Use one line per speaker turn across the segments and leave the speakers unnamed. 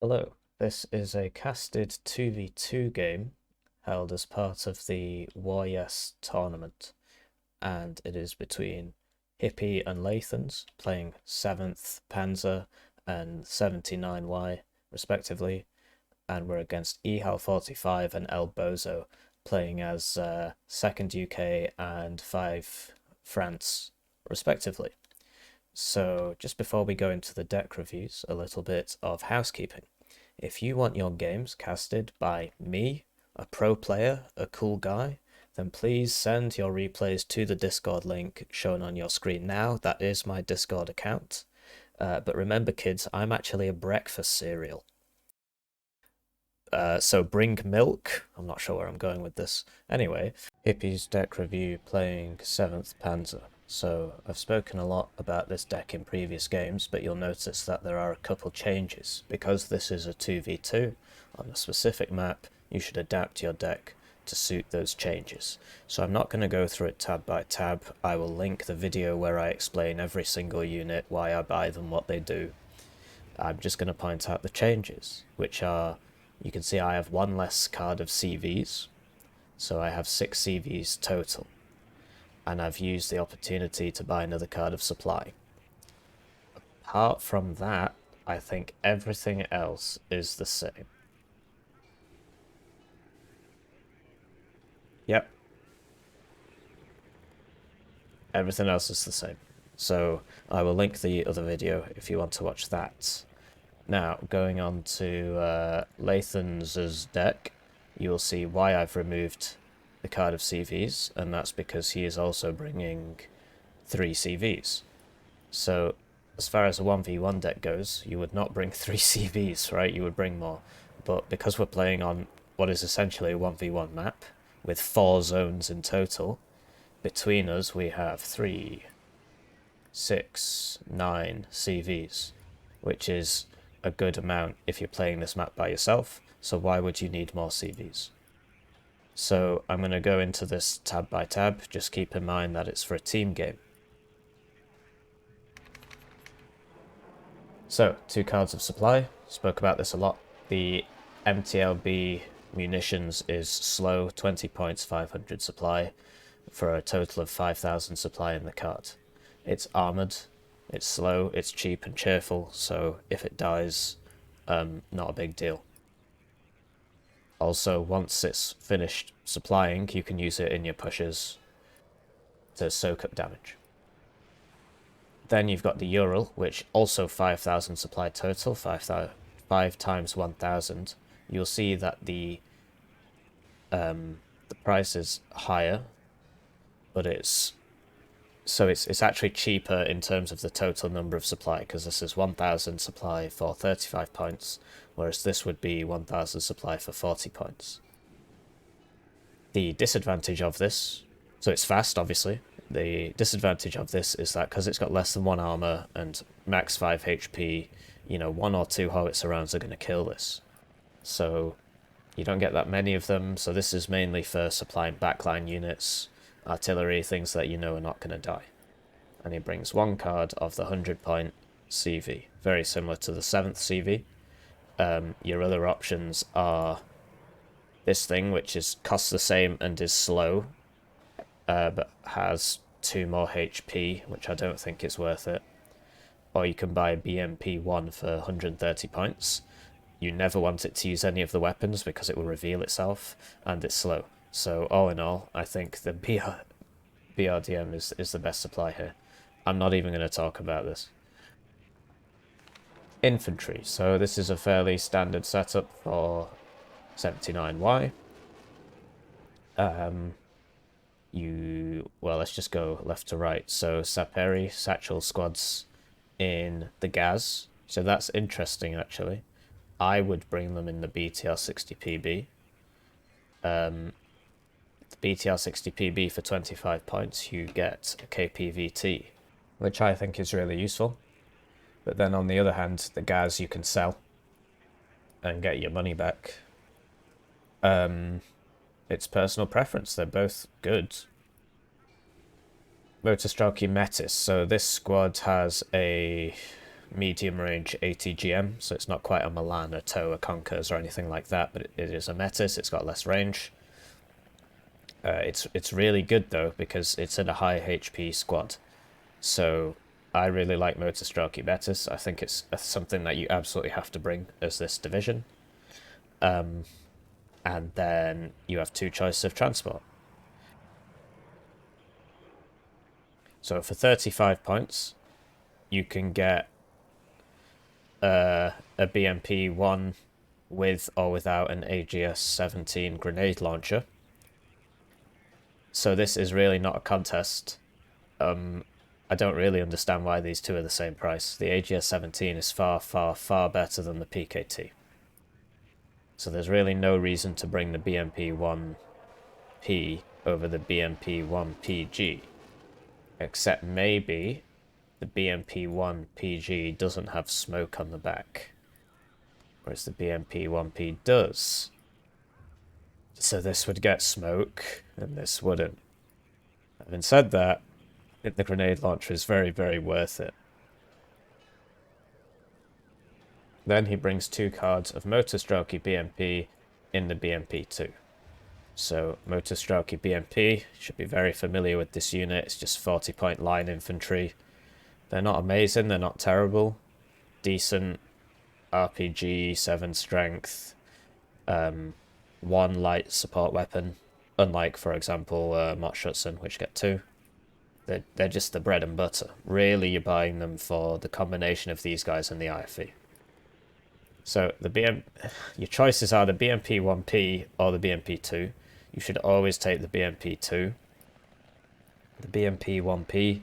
Hello, this is a casted 2v2 game held as part of the WARNO tournament, and it is between Hippie and Lathans playing 7th Panzer and 79Y respectively, and we're against Ehal45 and L Bozo playing as 2nd UK and 5 France respectively. So just before we go into the deck reviews, a little bit of housekeeping. If you want your games casted by me, a pro player, a cool guy, then please send your replays to the Discord link shown on your screen now. That is my Discord account. But remember, kids, I'm actually a breakfast cereal. So bring milk. I'm not sure where I'm going with this. Anyway, Hippie's deck review playing 7th Panzer. So I've spoken a lot about this deck in previous games, but you'll notice that there are a couple changes. Because this is a 2v2 on a specific map, you should adapt your deck to suit those changes. So I'm not going to go through it tab by tab. I will link the video where I explain every single unit, why I buy them, what they do. I'm just going to point out the changes, which are, you can see I have one less card of CVs, so I have 6 CVs total. And I've used the opportunity to buy another card of supply. Apart from that, I think everything else is the same. Yep. Everything else is the same. So I will link the other video if you want to watch that. Now, going on to Lathans'ses deck, you will see why I've removed the card of CVs, and that's because he is also bringing 3 CVs. So as far as a 1v1 deck goes, you would not bring 3 CVs, right? You would bring more. But because we're playing on what is essentially a 1v1 map, with 4 zones in total, between us we have 3, 6, 9 CVs, which is a good amount if you're playing this map by yourself, so why would you need more CVs? So I'm going to go into this tab by tab, just keep in mind that it's for a team game. So, 2 cards of supply, spoke about this a lot. The MTLB munitions is slow, 20 points, 500 supply, for a total of 5,000 supply in the card. It's armoured, it's slow, it's cheap and cheerful, so if it dies, not a big deal. Also, once it's finished supplying, you can use it in your pushes to soak up damage. Then you've got the Ural, which also 5,000 supply total, 5 times 1,000. You'll see that the price is higher, but it's actually cheaper in terms of the total number of supply, because this is 1,000 supply for 35 points, whereas this would be 1,000 supply for 40 points. The disadvantage of this, so it's fast obviously, the disadvantage of this is that because it's got less than 1 armor and max 5 HP, you know, 1 or 2 howitzer rounds are going to kill this. So you don't get that many of them, so this is mainly for supplying backline units, artillery, things that you know are not going to die. And he brings 1 card of the 100 point CV, very similar to the 7th CV. Your other options are this thing, which costs the same and is slow, but has 2 more HP, which I don't think is worth it. Or you can buy BMP1 for 130 points. You never want it to use any of the weapons because it will reveal itself, and it's slow. So all in all, I think the BRDM is the best supply here. I'm not even going to talk about this. Infantry. So this is a fairly standard setup for 79Y. Well, let's just go left to right. So Saperi, Satchel squads in the Gaz. So that's interesting, actually. I would bring them in the BTR-60PB. The BTR-60PB for 25 points, you get a KPVT, which I think is really useful. But then on the other hand, the Gaz you can sell and get your money back. It's personal preference, they're both good. Motostrelki Metis, so this squad has a medium range ATGM, so it's not quite a Milan, a TOW, a Conkers or anything like that, but it is a Metis. It's got less range. It's really good though because it's in a high HP squad. So I really like Motorstrelky Metis. I think it's something that you absolutely have to bring as this division. And then you have two choices of transport. So for 35 points, you can get a BMP-1 with or without an AGS-17 grenade launcher. So this is really not a contest. I don't really understand why these two are the same price. The AGS-17 is far, far, far better than the PKT. So there's really no reason to bring the BMP-1P over the BMP-1PG. Except maybe the BMP-1PG doesn't have smoke on the back. Whereas the BMP-1P does. So this would get smoke, and this wouldn't. Having said that, I think the grenade launcher is very, very worth it. Then he brings two cards of Motorstrelky BMP in the BMP2. So Motorstrelky BMP, should be very familiar with this unit. It's just 40-point line infantry. They're not amazing, they're not terrible. Decent RPG, 7 strength, 1 light support weapon. Unlike, for example, Mottschutzen, which get 2. They're just the bread and butter. Really, you're buying them for the combination of these guys and the IFE. So your choices are the BMP-1P or the BMP-2. You should always take the BMP-2. The BMP-1P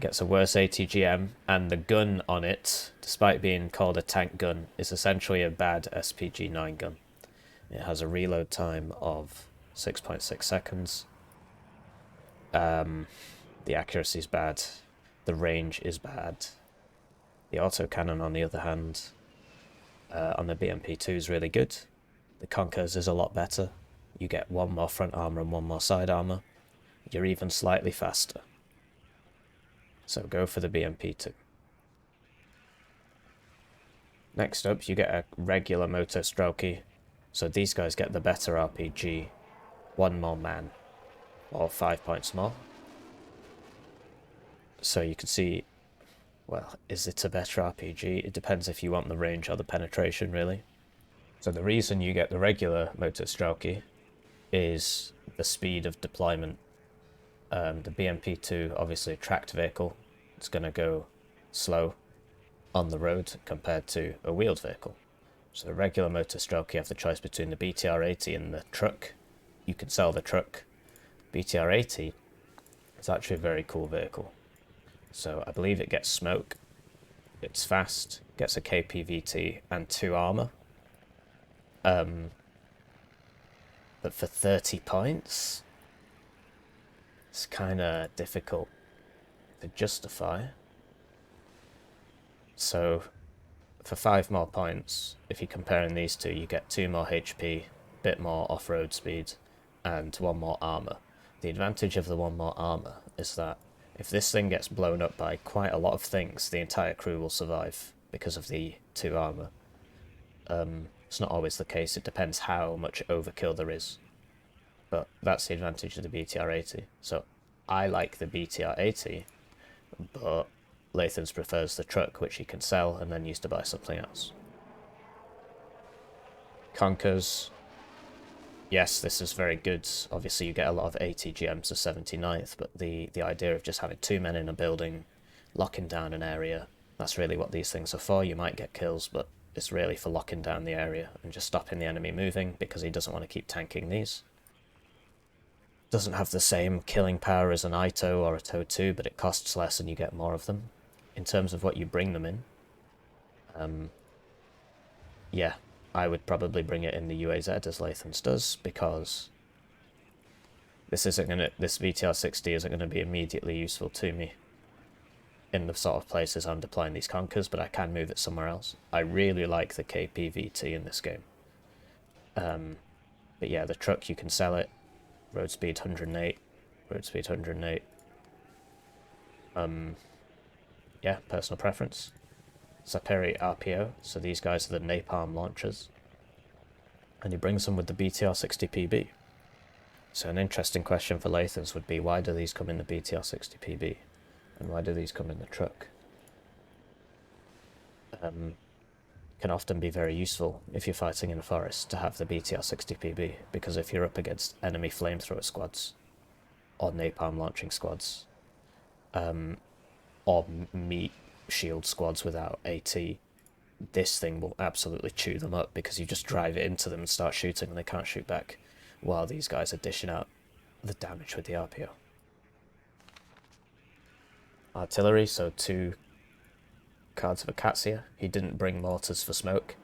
gets a worse ATGM, and the gun on it, despite being called a tank gun, is essentially a bad SPG-9 gun. It has a reload time of 6.6 seconds. The accuracy is bad. The range is bad. The autocannon, on the other hand, on the BMP-2 is really good. The Conkers is a lot better. You get 1 more front armor and 1 more side armor. You're even slightly faster. So go for the BMP-2. Next up, you get a regular Motorstrelky. So these guys get the better RPG. 1 more man. Or 5 points more. So you can see, well, is it a better RPG? It depends if you want the range or the penetration, really. So the reason you get the regular Motorstrelky is the speed of deployment. The BMP-2, obviously a tracked vehicle, it's going to go slow on the road compared to a wheeled vehicle. So the regular Motorstrelky, you have the choice between the BTR-80 and the truck. You can sell the truck. BTR-80 is actually a very cool vehicle. So I believe it gets smoke, it's fast, gets a KPVT and 2 armor. But for 30 points, it's kind of difficult to justify. So for 5 more points, if you're comparing these two, you get 2 more HP, bit more off-road speed, and 1 more armor. The advantage of the 1 more armor is that if this thing gets blown up by quite a lot of things, the entire crew will survive because of the 2 armor. It's not always the case, it depends how much overkill there is. But that's the advantage of the BTR-80. So I like the BTR-80, but Lathans prefers the truck, which he can sell and then use to buy something else. Conkers. Yes, this is very good. Obviously, you get a lot of ATGMs to 79th, but the idea of just having 2 men in a building, locking down an area, that's really what these things are for. You might get kills, but it's really for locking down the area and just stopping the enemy moving, because he doesn't want to keep tanking these. Doesn't have the same killing power as an ITO or a TOW 2, but it costs less and you get more of them. In terms of what you bring them in, yeah, I would probably bring it in the UAZ as Lathans does, because this VTR-60 isn't going to be immediately useful to me in the sort of places I'm deploying these Conkers, but I can move it somewhere else. I really like the KPVT in this game. But yeah, the truck, you can sell it. Road speed 108. Road speed 108. yeah, personal preference. Saperi RPO, so these guys are the napalm launchers. And he brings them with the BTR-60PB. So an interesting question for Lathans would be, why do these come in the BTR-60PB? And why do these come in the truck? Can often be very useful if you're fighting in a forest to have the BTR-60PB, because if you're up against enemy flamethrower squads, or napalm launching squads, or meat shield squads without AT, this thing will absolutely chew them up because you just drive it into them and start shooting and they can't shoot back, while these guys are dishing out the damage with the RPO. Artillery, so 2 cards of Acacia. He didn't bring mortars for smoke,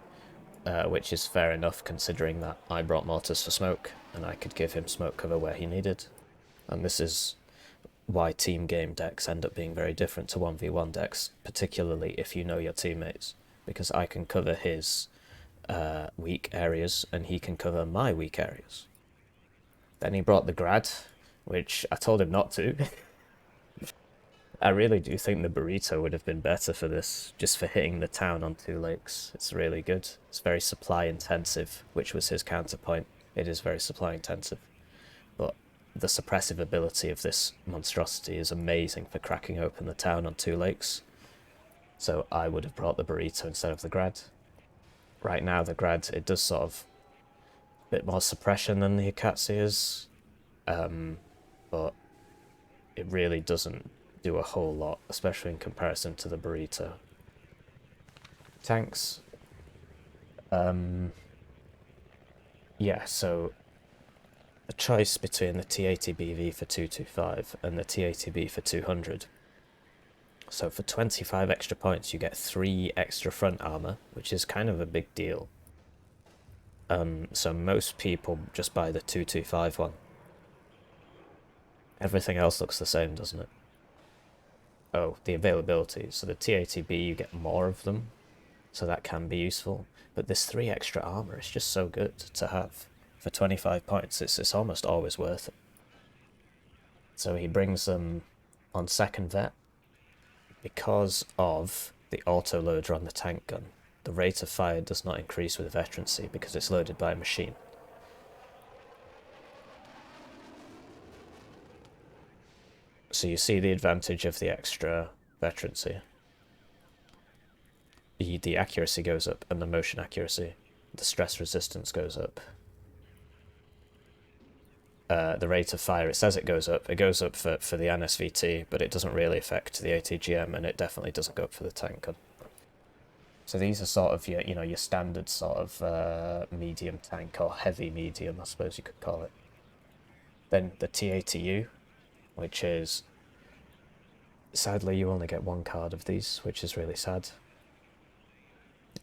which is fair enough considering that I brought mortars for smoke and I could give him smoke cover where he needed. And this is why team game decks end up being very different to 1v1 decks, particularly if you know your teammates, because I can cover his weak areas and he can cover my weak areas. Then he brought the Grad, which I told him not to. I really do think the burrito would have been better for this, just for hitting the town on 2 lakes. It's really good. It's very supply intensive, which was his counterpoint. It is very supply intensive. But the suppressive ability of this monstrosity is amazing for cracking open the town on 2 lakes. So I would have brought the burrito instead of the Grad. Right now the Grad, it does sort of a bit more suppression than the Acacias, but it really doesn't do a whole lot, especially in comparison to the burrito. Tanks. Yeah, so a choice between the T80BV for 225 and the T80B for 200. So for 25 extra points you get 3 extra front armor, which is kind of a big deal. So most people just buy the 225 one. Everything else looks the same, doesn't it? Oh, the availability. So the T80B, you get more of them, so that can be useful. But this 3 extra armor is just so good to have. For 25 points, it's almost always worth it. So he brings them on second vet. Because of the auto loader on the tank gun, the rate of fire does not increase with veterancy because it's loaded by a machine. So you see the advantage of the extra veterancy. The accuracy goes up and the motion accuracy. The stress resistance goes up. The rate of fire, it says it goes up. It goes up for the NSVT, but it doesn't really affect the ATGM, and it definitely doesn't go up for the tank gun. So these are sort of your standard sort of medium tank, or heavy medium, I suppose you could call it. Then the T80U, which is, sadly you only get 1 card of these, which is really sad.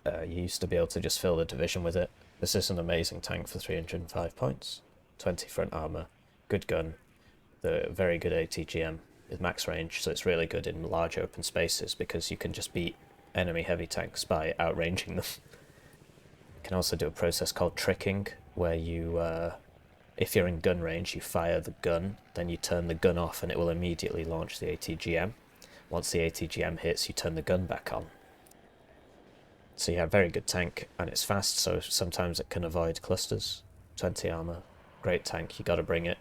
You used to be able to just fill the division with it. This is an amazing tank for 305 points. 20 front armor, good gun, the very good ATGM with max range, so it's really good in large open spaces because you can just beat enemy heavy tanks by outranging them. You can also do a process called tricking, where you, if you're in gun range, you fire the gun, then you turn the gun off and it will immediately launch the ATGM. Once the ATGM hits, you turn the gun back on. So you have a very good tank, and it's fast, so sometimes it can avoid clusters. 20 armor. Great tank, you gotta bring it.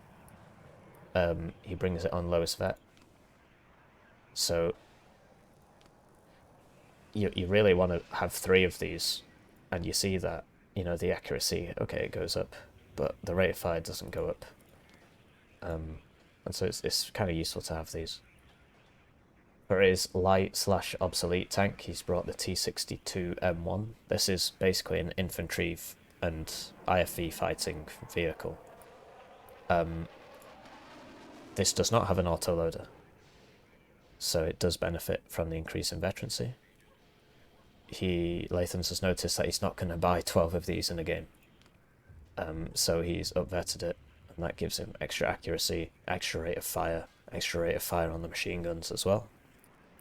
He brings it on lowest vet. So you really want to have 3 of these, and you see that, the accuracy, okay, it goes up, but the rate of fire doesn't go up. And so it's kind of useful to have these. For his light/obsolete tank, he's brought the T62M1. This is basically an infantry and IFV fighting vehicle. This does not have an autoloader, so it does benefit from the increase in veterancy. Lathans has noticed that he's not going to buy 12 of these in a game, so he's up-vetted it, and that gives him extra accuracy, extra rate of fire on the machine guns as well,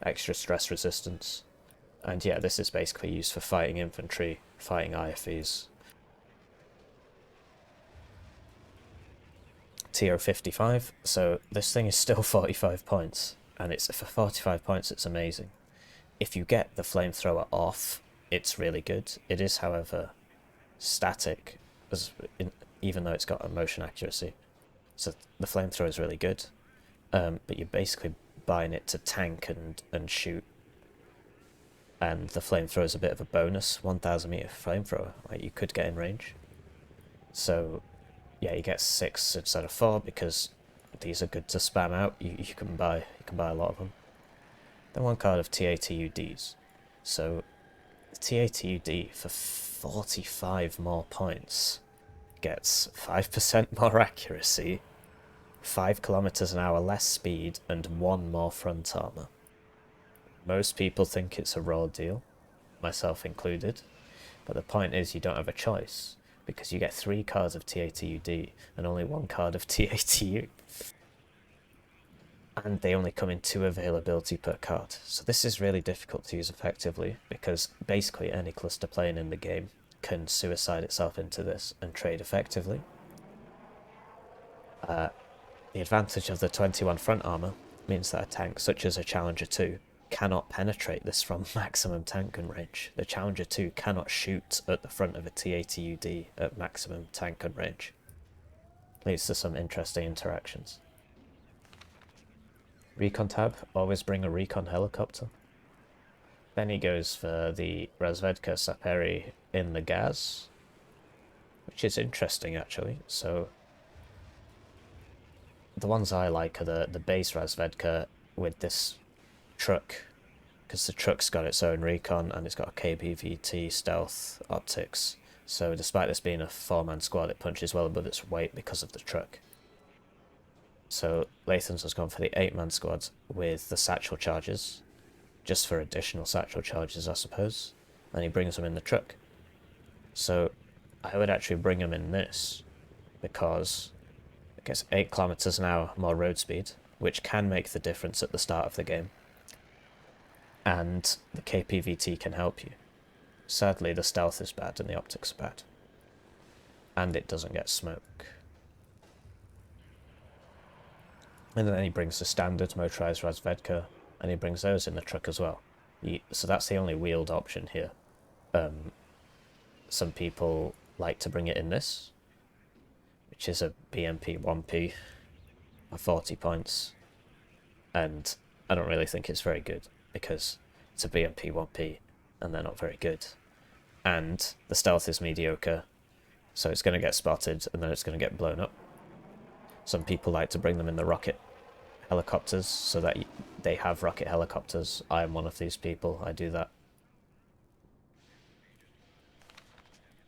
extra stress resistance, and yeah, this is basically used for fighting infantry, fighting IFVs. TO55, so this thing is still 45 points, and it's for 45 points it's amazing. if you get the flamethrower off, it's really good. It is, however, static, even though it's got a motion accuracy. So the flamethrower is really good, but you're basically buying it to tank and shoot. And the flamethrower is a bit of a bonus, 1,000 meter flamethrower, like you could get in range. So yeah, you get 6 instead of 4 because these are good to spam out. You can buy a lot of them. Then 1 card of TATUDs. So the TATUD for 45 more points gets 5% more accuracy, 5 kilometers an hour less speed, and 1 more front armor. Most people think it's a raw deal, myself included, but the point is you don't have a choice, because you get 3 cards of TATUD and only 1 card of TATU. And they only come in 2 availability per card. So this is really difficult to use effectively, because basically any cluster plane in the game can suicide itself into this and trade effectively. The advantage of the 21 front armor means that a tank such as a Challenger 2 cannot penetrate this from maximum tank gun range. The Challenger 2 cannot shoot at the front of a TATUD at maximum tank gun range. Leads to some interesting interactions. Recon tab, always bring a recon helicopter. Then he goes for the Razvedka Saperi in the Gaz, which is interesting actually. So the ones I like are the base Razvedka with this truck, because the truck's got its own recon and it's got a KPVT stealth optics. So despite this being a 4-man squad, it punches well above its weight because of the truck. So Lathans has gone for the 8-man squad with the satchel charges, just for additional satchel charges, I suppose. And he brings them in the truck. So I would actually bring him in this, because it gets 8 kilometers an hour more road speed, which can make the difference at the start of the game. And the KPVT can help you. Sadly, the stealth is bad and the optics are bad. And it doesn't get smoke. And then he brings the standard motorized Razvedka, and he brings those in the truck as well. So that's the only wheeled option here. Some people like to bring it in this, which is a BMP 1P of 40 points. And I don't really think it's very good, because it's a BMP 1P and they're not very good. And the stealth is mediocre, so it's going to get spotted and then it's going to get blown up. Some people like to bring them in the rocket helicopters so that they have rocket helicopters. I am one of these people, I do that.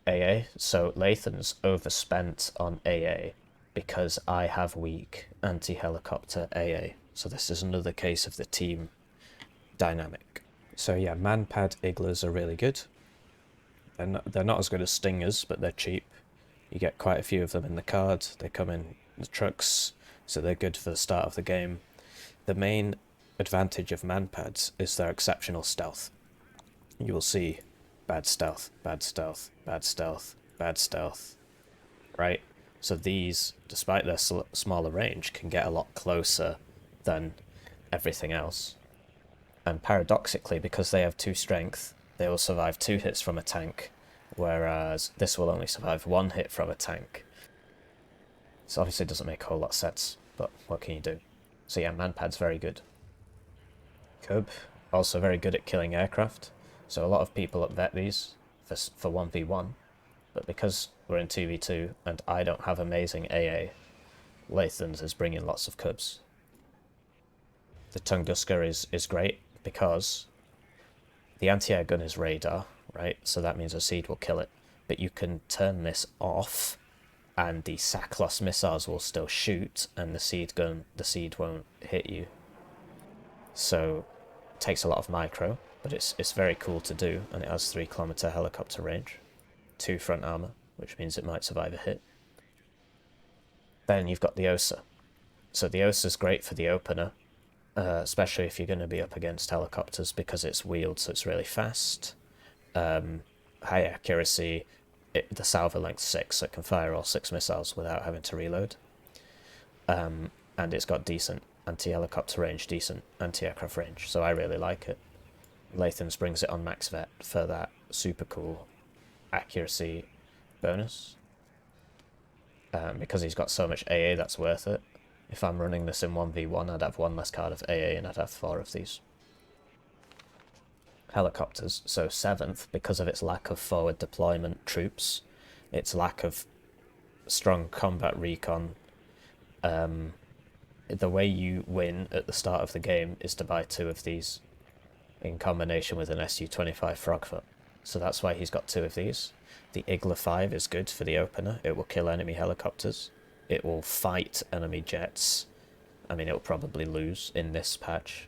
AA, so Lathans overspent on AA because I have weak anti-helicopter AA. So this is another case of the team dynamic. So yeah, man-pad Iglas are really good. They're not as good as Stingers, but they're cheap. You get quite a few of them in the card. They come in the trucks, so they're good for the start of the game. The main advantage of man-pads is their exceptional stealth. You will see bad stealth, bad stealth, bad stealth, bad stealth, right? So these, despite their smaller range, can get a lot closer than everything else. And paradoxically, because they have 2 strength, they will survive 2 hits from a tank, whereas this will only survive 1 hit from a tank. So obviously it doesn't make a whole lot of sense, but what can you do? So yeah, man-pad's very good. Cub, also very good at killing aircraft. So a lot of people upvet these for 1v1, but because we're in 2v2 and I don't have amazing AA, Lathans is bringing lots of Cubs. The Tunguska is great because the anti-air gun is radar, right? So that means a seed will kill it. But you can turn this off and the Saklos missiles will still shoot and the seed won't hit you. So it takes a lot of micro, but it's very cool to do, and it has 3-kilometer helicopter range, 2 front armor, which means it might survive a hit. Then you've got the Osa. So the Osa is great for the opener, especially if you're going to be up against helicopters, because it's wheeled, so it's really fast. High accuracy, the salvo length 6, so it can fire all 6 missiles without having to reload. And it's got decent anti-helicopter range, decent anti-aircraft range, so I really like it. Lathans brings it on max vet for that super cool accuracy bonus. Because he's got so much AA, that's worth it. If I'm running this in 1v1, I'd have one less card of AA and I'd have 4 of these. Helicopters, so 7th, because of its lack of forward deployment troops, its lack of strong combat recon, the way you win at the start of the game is to buy 2 of these in combination with an Su-25 Frogfoot. So that's why he's got 2 of these. The Igla 5 is good for the opener. It will kill enemy helicopters. It will fight enemy jets. I mean, it'll probably lose in this patch.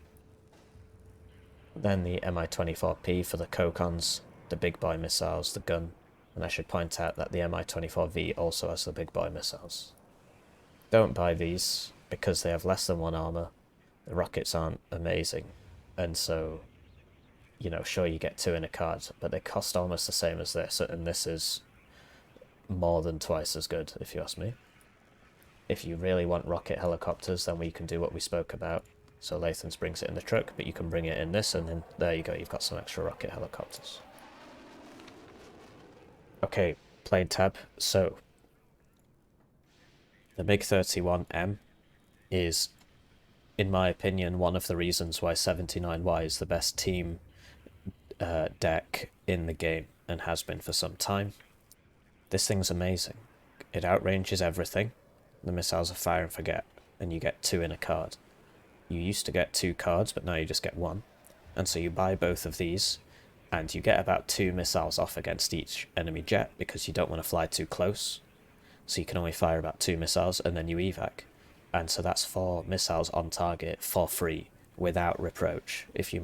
Then the Mi-24P for the Kokons, the big boy missiles, the gun. And I should point out that the Mi-24V also has the big boy missiles. Don't buy these because they have less than 1 armor. The rockets aren't amazing. And so, you know, sure you get 2 in a card, but they cost almost the same as this, and this is more than twice as good, if you ask me. If you really want rocket helicopters, then we can do what we spoke about. So Lathans brings it in the truck, but you can bring it in this, and then there you go, you've got some extra rocket helicopters. Okay, plane tab. So, the MiG-31M is, in my opinion, one of the reasons why 79Y is the best team deck in the game, and has been for some time. This thing's amazing. It outranges everything. The missiles are fire and forget, and you get 2 in a card. You used to get 2 cards, but now you just get 1. And so you buy both of these, and you get about 2 missiles off against each enemy jet, because you don't want to fly too close. So you can only fire about 2 missiles, and then you evac. And so that's 4 missiles on target for free, without reproach, if you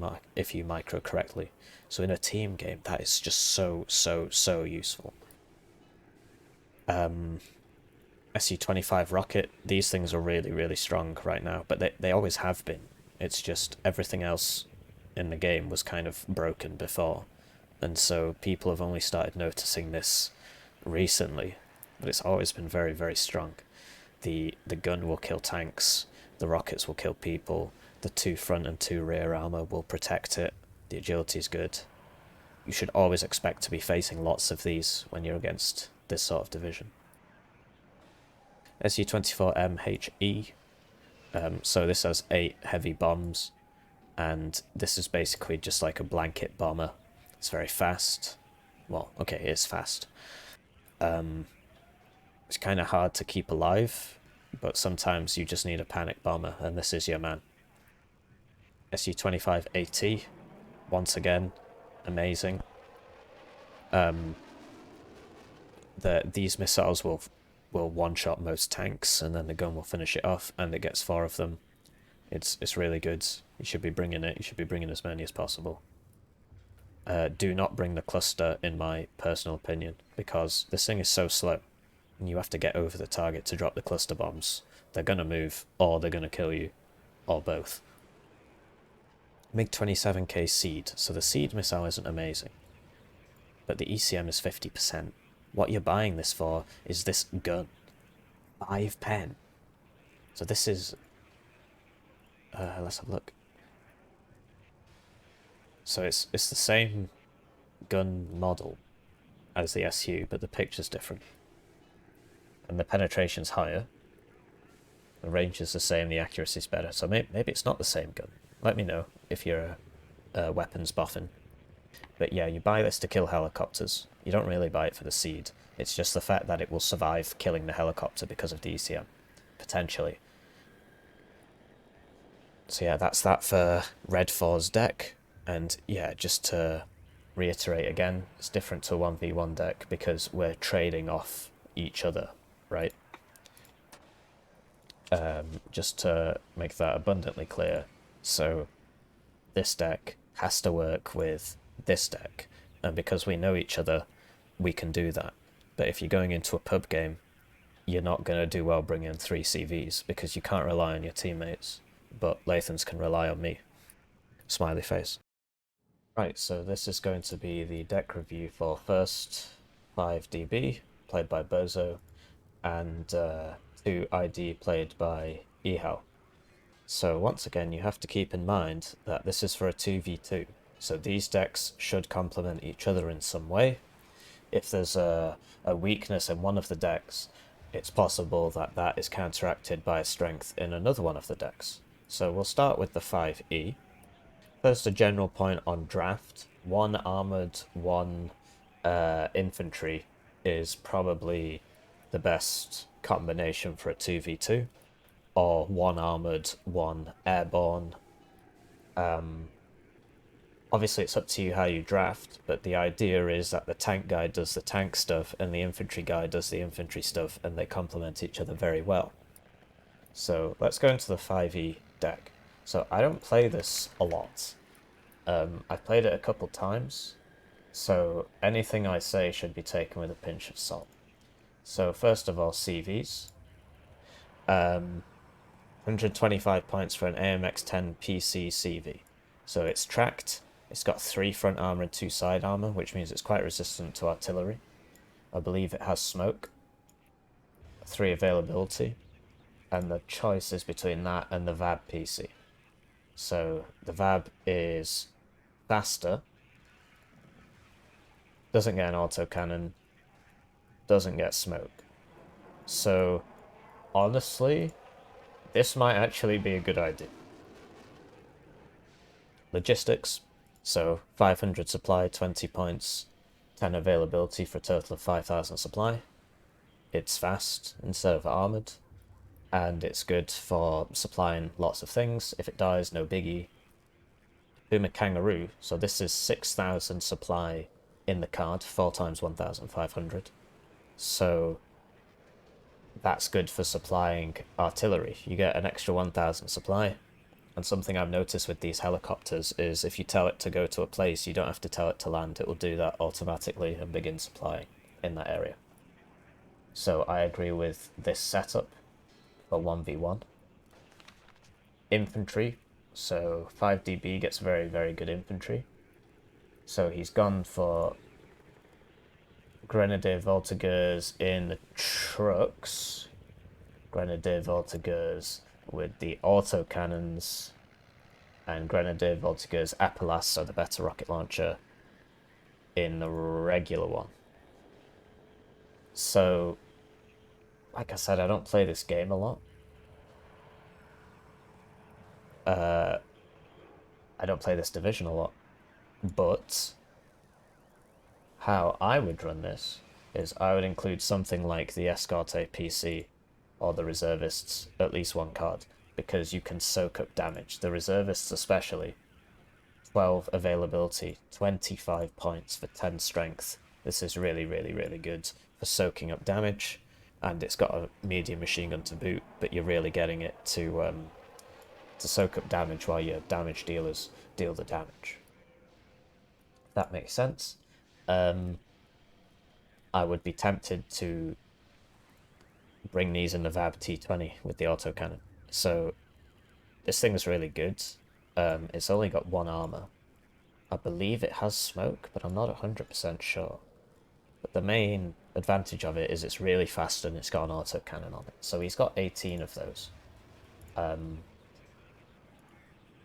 micro correctly. So in a team game, that is just so useful. Su-25 rocket, these things are really strong right now, but they always have been. It's just everything else in the game was kind of broken before, and so people have only started noticing this recently, but it's always been very strong. The gun will kill tanks, the rockets will kill people, the 2 front and 2 rear armor will protect it, the agility is good. You should always expect to be facing lots of these when you're against this sort of division. Su-24MHE, so this has 8 heavy bombs, and this is basically just like a blanket bomber. It's very fast. Well, okay, it's fast. It's kind of hard to keep alive, but sometimes you just need a panic bomber, and this is your man. Su-25AT, once again, amazing. These missiles will one-shot most tanks, and then the gun will finish it off, and it gets 4 of them. It's really good. You should be bringing it. You should be bringing as many as possible. Do not bring the cluster, in my personal opinion, because this thing is so slow, and you have to get over the target to drop the cluster bombs. They're gonna move, or they're gonna kill you, or both. MiG-27K Seed. So the Seed missile isn't amazing, but the ECM is 50%. What you're buying this for is this gun. 5 pen. So this is... let's have a look. So it's the same gun model as the SU, but the picture's different. And the penetration's higher. The range is the same, the accuracy's better. So maybe it's not the same gun. Let me know if you're a weapons boffin. But yeah, you buy this to kill helicopters. You don't really buy it for the seed. It's just the fact that it will survive killing the helicopter because of the ECM. Potentially. So yeah, that's that for Red 4's deck. And yeah, just to reiterate again, it's different to a 1v1 deck because we're trading off each other, right? Just to make that abundantly clear. So this deck has to work with this deck, and because we know each other, we can do that. But if you're going into a pub game, you're not going to do well bringing 3 CVs because you can't rely on your teammates, but Lathans can rely on me. Smiley face. Right, so this is going to be the deck review for first 5DB, played by Bozo, and 2ID, played by Ehal. So once again, you have to keep in mind that this is for a 2v2. So these decks should complement each other in some way. If there's a weakness in one of the decks, it's possible that that is counteracted by a strength in another one of the decks. So we'll start with the 5E. First, a general point on draft. 1 armoured, 1 infantry is probably the best combination for a 2v2. Or 1 armoured, 1 airborne. Obviously, it's up to you how you draft, but the idea is that the tank guy does the tank stuff and the infantry guy does the infantry stuff, and they complement each other very well. So let's go into the 5e deck. So I don't play this a lot. I've played it a couple times, so anything I say should be taken with a pinch of salt. So first of all, CVs. 125 points for an AMX-10 PC CV. So it's tracked. It's got 3 front armor and 2 side armor, which means it's quite resistant to artillery. I believe it has smoke, 3 availability, and the choice is between that and the VAB PC. So the VAB is faster, doesn't get an autocannon, doesn't get smoke. So honestly, this might actually be a good idea. Logistics. So 500 supply, 20 points, 10 availability for a total of 5,000 supply. It's fast instead of armoured, and it's good for supplying lots of things. If it dies, no biggie. Boomer Kangaroo, so this is 6,000 supply in the card, 4 times 1,500. So that's good for supplying artillery. You get an extra 1,000 supply. And something I've noticed with these helicopters is if you tell it to go to a place, you don't have to tell it to land. It will do that automatically and begin supplying in that area. So I agree with this setup for 1v1. Infantry. So 5DB gets very, very good infantry. So he's gone for Grenadier Voltigeurs in the trucks. Grenadier Voltigeurs with the autocannons, and Grenadier Voltigeurs Appalache, so the better rocket launcher, in the regular one. So, like I said, I don't play this game a lot. I don't play this division a lot, but how I would run this is I would include something like the Escarte PC or the reservists, at least 1 card, because you can soak up damage. The reservists especially, 12 availability, 25 points for 10 strength. This is really, really, really good for soaking up damage, and it's got a medium machine gun to boot, but you're really getting it to soak up damage while your damage dealers deal the damage. That makes sense. I would be tempted to bring these in the VAB T20 with the autocannon. So this thing is really good. It's only got 1 armor. I believe it has smoke, but I'm not 100% sure. But the main advantage of it is it's really fast and it's got an autocannon on it. So he's got 18 of those.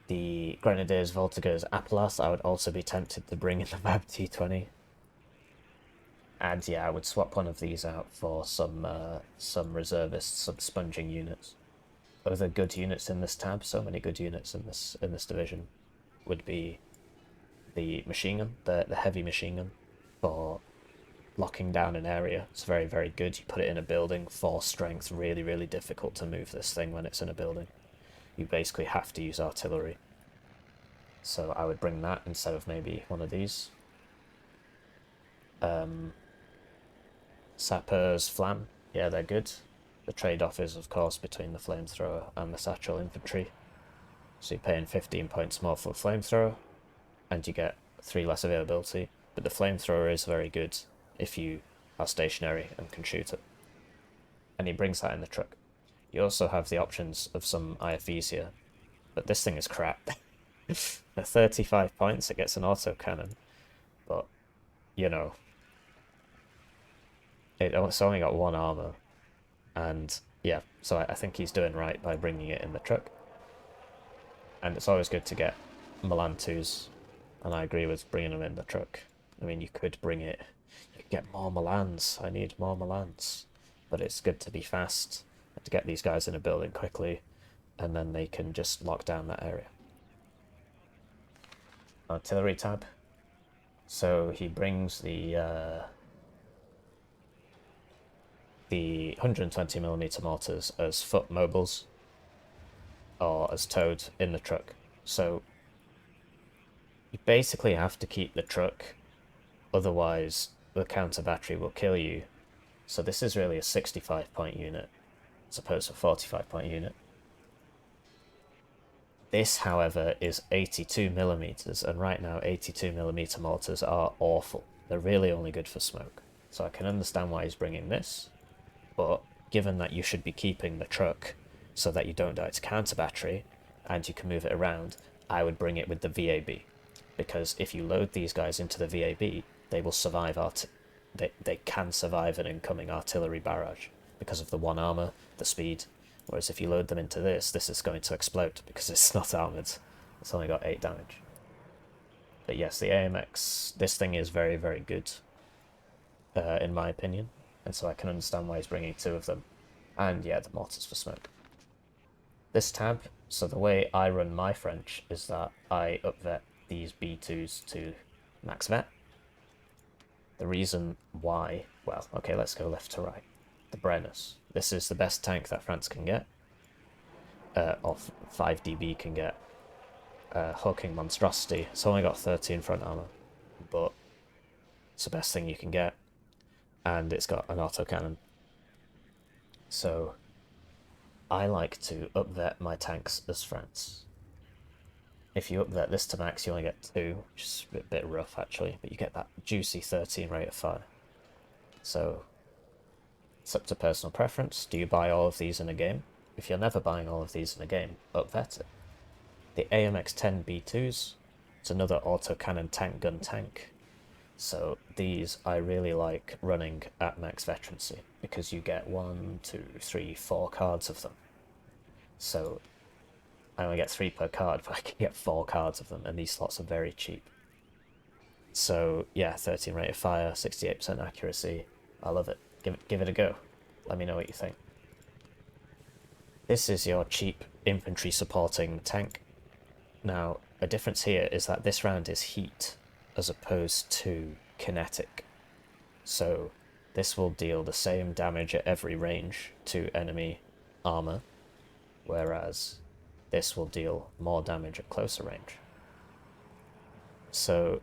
The Grenadiers Voltigeurs Appalache, I would also be tempted to bring in the VAB T20. And yeah, I would swap one of these out for some reservists, some sponging units. Other good units in this tab, so many good units in this division, would be the machine gun, the heavy machine gun, for locking down an area. It's very, very good. You put it in a building, 4 strength, really, really difficult to move this thing when it's in a building. You basically have to use artillery. So I would bring that instead of maybe one of these. Sappers, Flam, yeah, they're good. The trade-off is, of course, between the flamethrower and the satchel infantry. So you're paying 15 points more for the flamethrower, and you get 3 less availability. But the flamethrower is very good if you are stationary and can shoot it. And he brings that in the truck. You also have the options of some IFVs here, but this thing is crap. At 35 points, it gets an autocannon, but, you know, it's only got 1 armor, and yeah, so I think he's doing right by bringing it in the truck. And it's always good to get Milan 2s and I agree with bringing them in the truck. I mean, you could bring it, you could get more Milans. I need more Milans. But it's good to be fast and to get these guys in a building quickly, and then they can just lock down that area. Artillery tab. So he brings the 120mm mortars as foot mobiles or as towed in the truck. So you basically have to keep the truck, otherwise the counter battery will kill you. So this is really a 65-point unit as opposed to a 45-point unit. This, however, is 82mm, and right now 82mm mortars are awful. They're really only good for smoke. So I can understand why he's bringing this, but given that you should be keeping the truck so that you don't die to counter battery and you can move it around, I would bring it with the VAB. Because if you load these guys into the VAB, they will survive they can survive an incoming artillery barrage because of the 1 armor, the speed. Whereas if you load them into this is going to explode because it's not armored. It's only got 8 damage. But yes, the AMX, this thing is very, very good, in my opinion. And so I can understand why he's bringing 2 of them. And yeah, the mortars for smoke. This tab, so the way I run my French is that I upvet these B2s to max vet. The reason why, well, okay, let's go left to right. The Brennus. This is the best tank that France can get, or 5DB can get. Hulking monstrosity. It's only got 13 front armor, but it's the best thing you can get, and it's got an autocannon. So I like to upvet my tanks as France. If you upvet this to max, you only get 2, which is a bit rough actually, but you get that juicy 13 rate of fire. So it's up to personal preference. Do you buy all of these in a game? If you're never buying all of these in a game, upvet it. The AMX-10 B2s, it's another autocannon tank gun tank. So these I really like running at max veterancy because you get 1, 2, 3, 4 cards of them. So I only get 3 per card, but I can get 4 cards of them, and these slots are very cheap. So yeah, 13 rate of fire, 68% accuracy. I love it. Give it a go. Let me know what you think. This is your cheap infantry supporting tank. Now, a difference here is that this round is heat as opposed to kinetic. So this will deal the same damage at every range to enemy armor, whereas this will deal more damage at closer range. So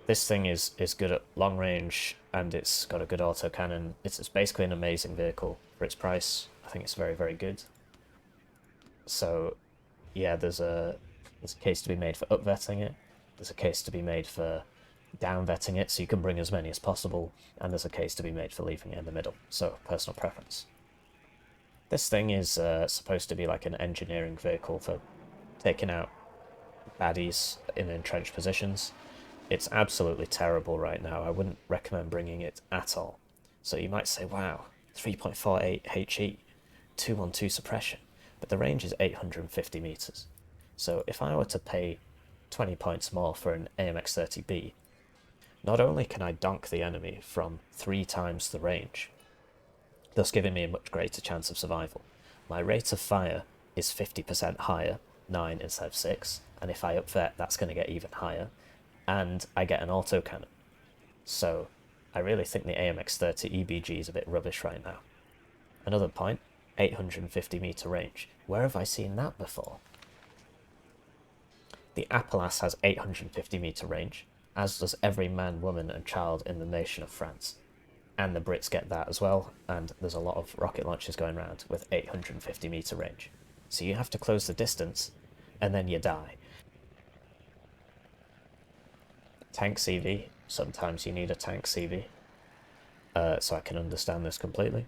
this thing is good at long range, and it's got a good autocannon. It's basically an amazing vehicle for its price. I think it's very, very good. So yeah, there's a case to be made for upvetting it. There's a case to be made for downvetting it, so you can bring as many as possible, and there's a case to be made for leaving it in the middle. So personal preference. This thing is supposed to be like an engineering vehicle for taking out baddies in entrenched positions. It's absolutely terrible right now. I wouldn't recommend bringing it at all. So you might say, wow, 3.48 HE, 212 suppression, but the range is 850 meters. So if I were to pay 20 points more for an AMX-30B, not only can I donk the enemy from 3 times the range, thus giving me a much greater chance of survival, my rate of fire is 50% higher, 9 instead of 6, and if I upvet, that's going to get even higher, and I get an autocannon. So I really think the AMX-30 EBG is a bit rubbish right now. Another point, 850 meter range. Where have I seen that before? The Appalache has 850 meter range, as does every man, woman and child in the nation of France. And the Brits get that as well, and there's a lot of rocket launches going around with 850 meter range. So you have to close the distance, and then you die. Tank CV, sometimes you need a tank CV, so I can understand this completely.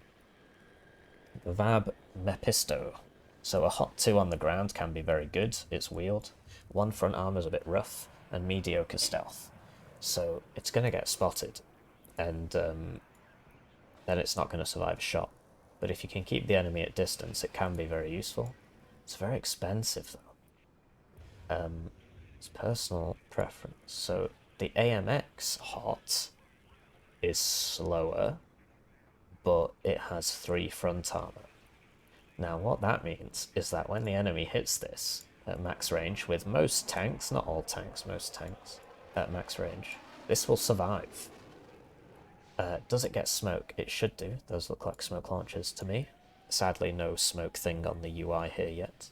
Vab Mepisto. So a hot 2 on the ground can be very good, it's wheeled. 1 front arm is a bit rough, and mediocre stealth. So it's going to get spotted, and then it's not going to survive a shot. But if you can keep the enemy at distance, it can be very useful. It's very expensive though. It's personal preference. So the AMX hot is slower, but it has 3 front armor. Now what that means is that when the enemy hits this at max range, with most tanks, not all tanks, most tanks at max range, this will survive. Does it get smoke? It should do. Those look like smoke launchers to me. Sadly, no smoke thing on the UI here yet.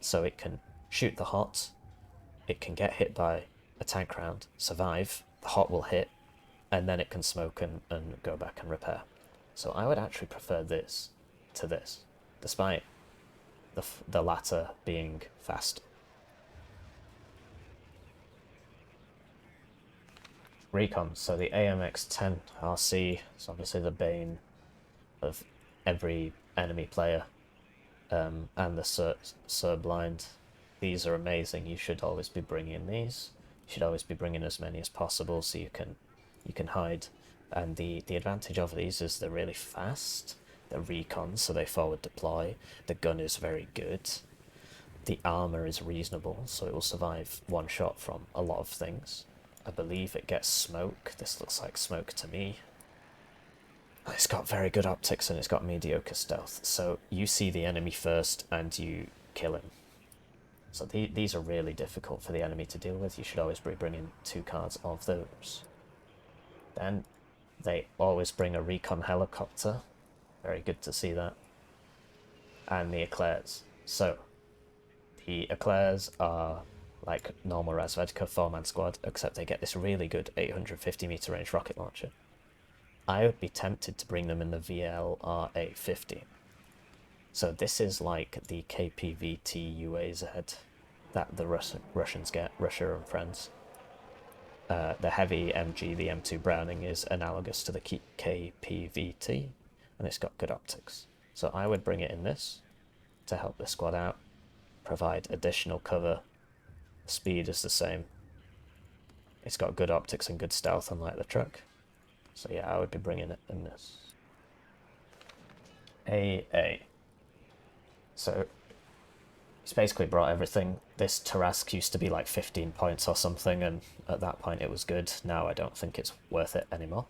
So it can shoot the hot, it can get hit by a tank round, survive, the hot will hit, and then it can smoke and go back and repair. So I would actually prefer this to this, despite the latter being fast. Recon, so the AMX-10 RC is obviously the bane of every enemy player, and the Surblind. These are amazing. You should always be bringing these. You should always be bringing as many as possible so you can hide. And the advantage of these is they're really fast. They're recon, so they forward deploy. The gun is very good. The armor is reasonable, so it will survive one shot from a lot of things. I believe it gets smoke. This looks like smoke to me. It's got very good optics and it's got mediocre stealth. So you see the enemy first and you kill him. So these are really difficult for the enemy to deal with. You should always be bringing 2 cards of those. Then they always bring a recon helicopter. Very good to see that. And the eclairs. So the eclairs are like normal Razvedka 4-man squad, except they get this really good 850 meter range rocket launcher. I would be tempted to bring them in the VLRA50. So this is like the KPVT UAZ that the Russians get, Russia and friends. The heavy MG, the M2 Browning, is analogous to the KPVT, and it's got good optics. So I would bring it in this to help the squad out, provide additional cover. Speed is the same. It's got good optics and good stealth, unlike the truck. So yeah, I would be bringing it in this. AA. So it's basically brought everything. This Tarask used to be like 15 points or something, and at that point it was good. Now I don't think it's worth it anymore.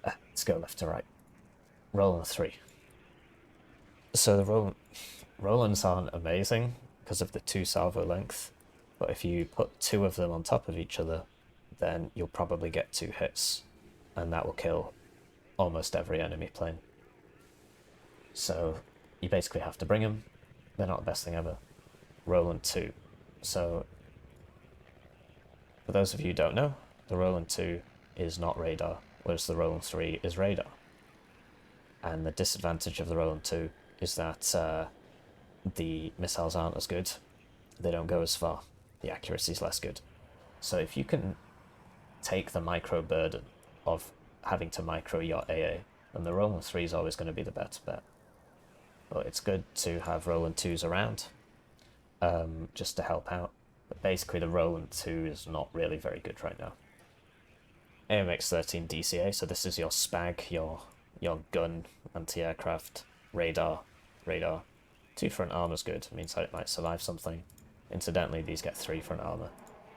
Let's go left to right. Roland 3. So the Rolands aren't amazing because of the 2 salvo length, but if you put 2 of them on top of each other, then you'll probably get 2 hits, and that will kill almost every enemy plane. So you basically have to bring them. They're not the best thing ever. Roland 2. So for those of you who don't know, the Roland 2 is not radar, whereas the Roland 3 is radar. And the disadvantage of the Roland 2 is that the missiles aren't as good. They don't go as far. The accuracy is less good. So if you can take the micro burden of having to micro your AA, then the Roland 3 is always going to be the better bet. But it's good to have Roland 2s around, just to help out. But basically the Roland 2 is not really very good right now. AMX-13 DCA, so this is your SPAG, your gun, anti-aircraft, radar. 2 front armor's good, it means that it might survive something. Incidentally, these get 3 front armor,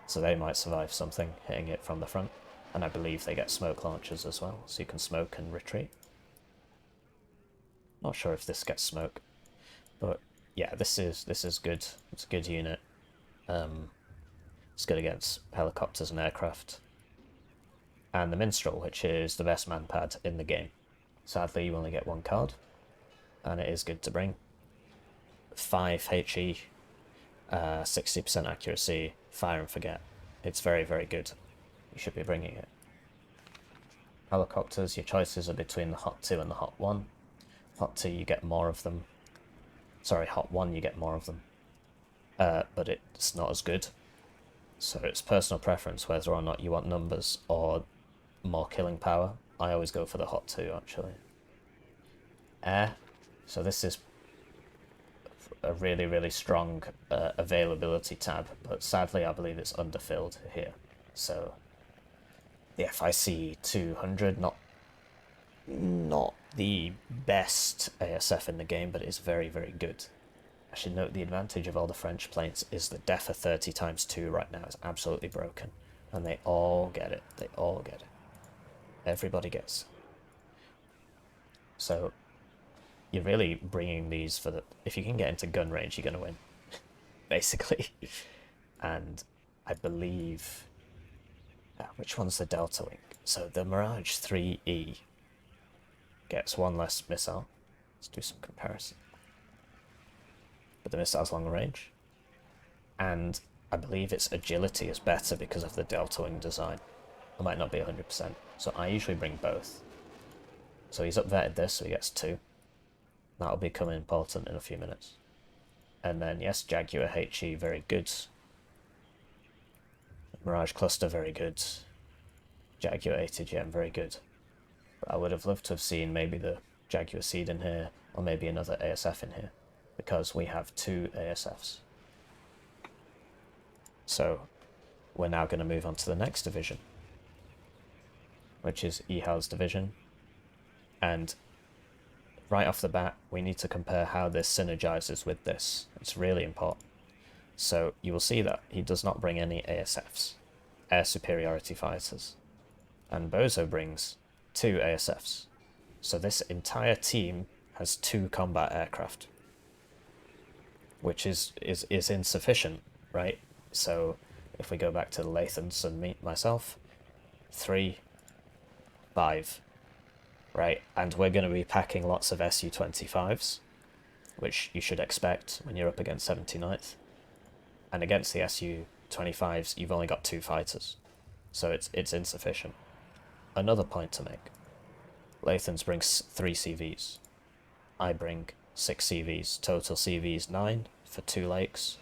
so they might survive something hitting it from the front. And I believe they get smoke launchers as well, so you can smoke and retreat. Not sure if this gets smoke, but yeah, this is good. It's a good unit. It's good against helicopters and aircraft. And the Minstrel, which is the best man-pad in the game. Sadly, you only get 1 card, and it is good to bring. 5 HE, 60% accuracy, fire and forget. It's very, very good. You should be bringing it. Helicopters, your choices are between the Hot 2 and the Hot 1. Hot 2, you get more of them. Sorry, Hot 1, you get more of them. But it's not as good. So it's personal preference whether or not you want numbers or more killing power. I always go for the Hot 2, actually. Air. So this is a really, really strong availability tab, but sadly I believe it's underfilled here. So the FIC 200, not the best ASF in the game, but it's very, very good. Actually, note the advantage of all the French planes is the def of 30 times 2 right now is absolutely broken. And they all get it. They all get it. Everybody gets it. So you're really bringing these for the... If you can get into gun range, you're going to win, basically. And I believe... which one's the Delta Wing? So the Mirage 3E gets one less missile. Let's do some comparison. But the missile's long range. And I believe its agility is better because of the Delta Wing design. I might not be 100%. So I usually bring both. So he's upvetted this, so he gets 2. That'll become important in a few minutes. And then, yes, Jaguar HE, very good. Mirage Cluster, very good. Jaguar ATGM, very good. But I would have loved to have seen maybe the Jaguar Seed in here, or maybe another ASF in here, because we have 2 ASFs. So we're now going to move on to the next division, which is Ehal's division. And right off the bat, we need to compare how this synergizes with this. It's really important. So you will see that he does not bring any ASFs, air superiority fighters. And Bozo brings 2 ASFs. So this entire team has 2 combat aircraft, which is insufficient, right? So if we go back to the Lathans and myself, 3, 5, right? And we're going to be packing lots of Su-25s, which you should expect when you're up against 79th. And against the Su-25s, you've only got 2 fighters, so it's insufficient. Another point to make. Lathans brings 3 CVs. I bring 6 CVs. Total CVs 9 for 2 lakes.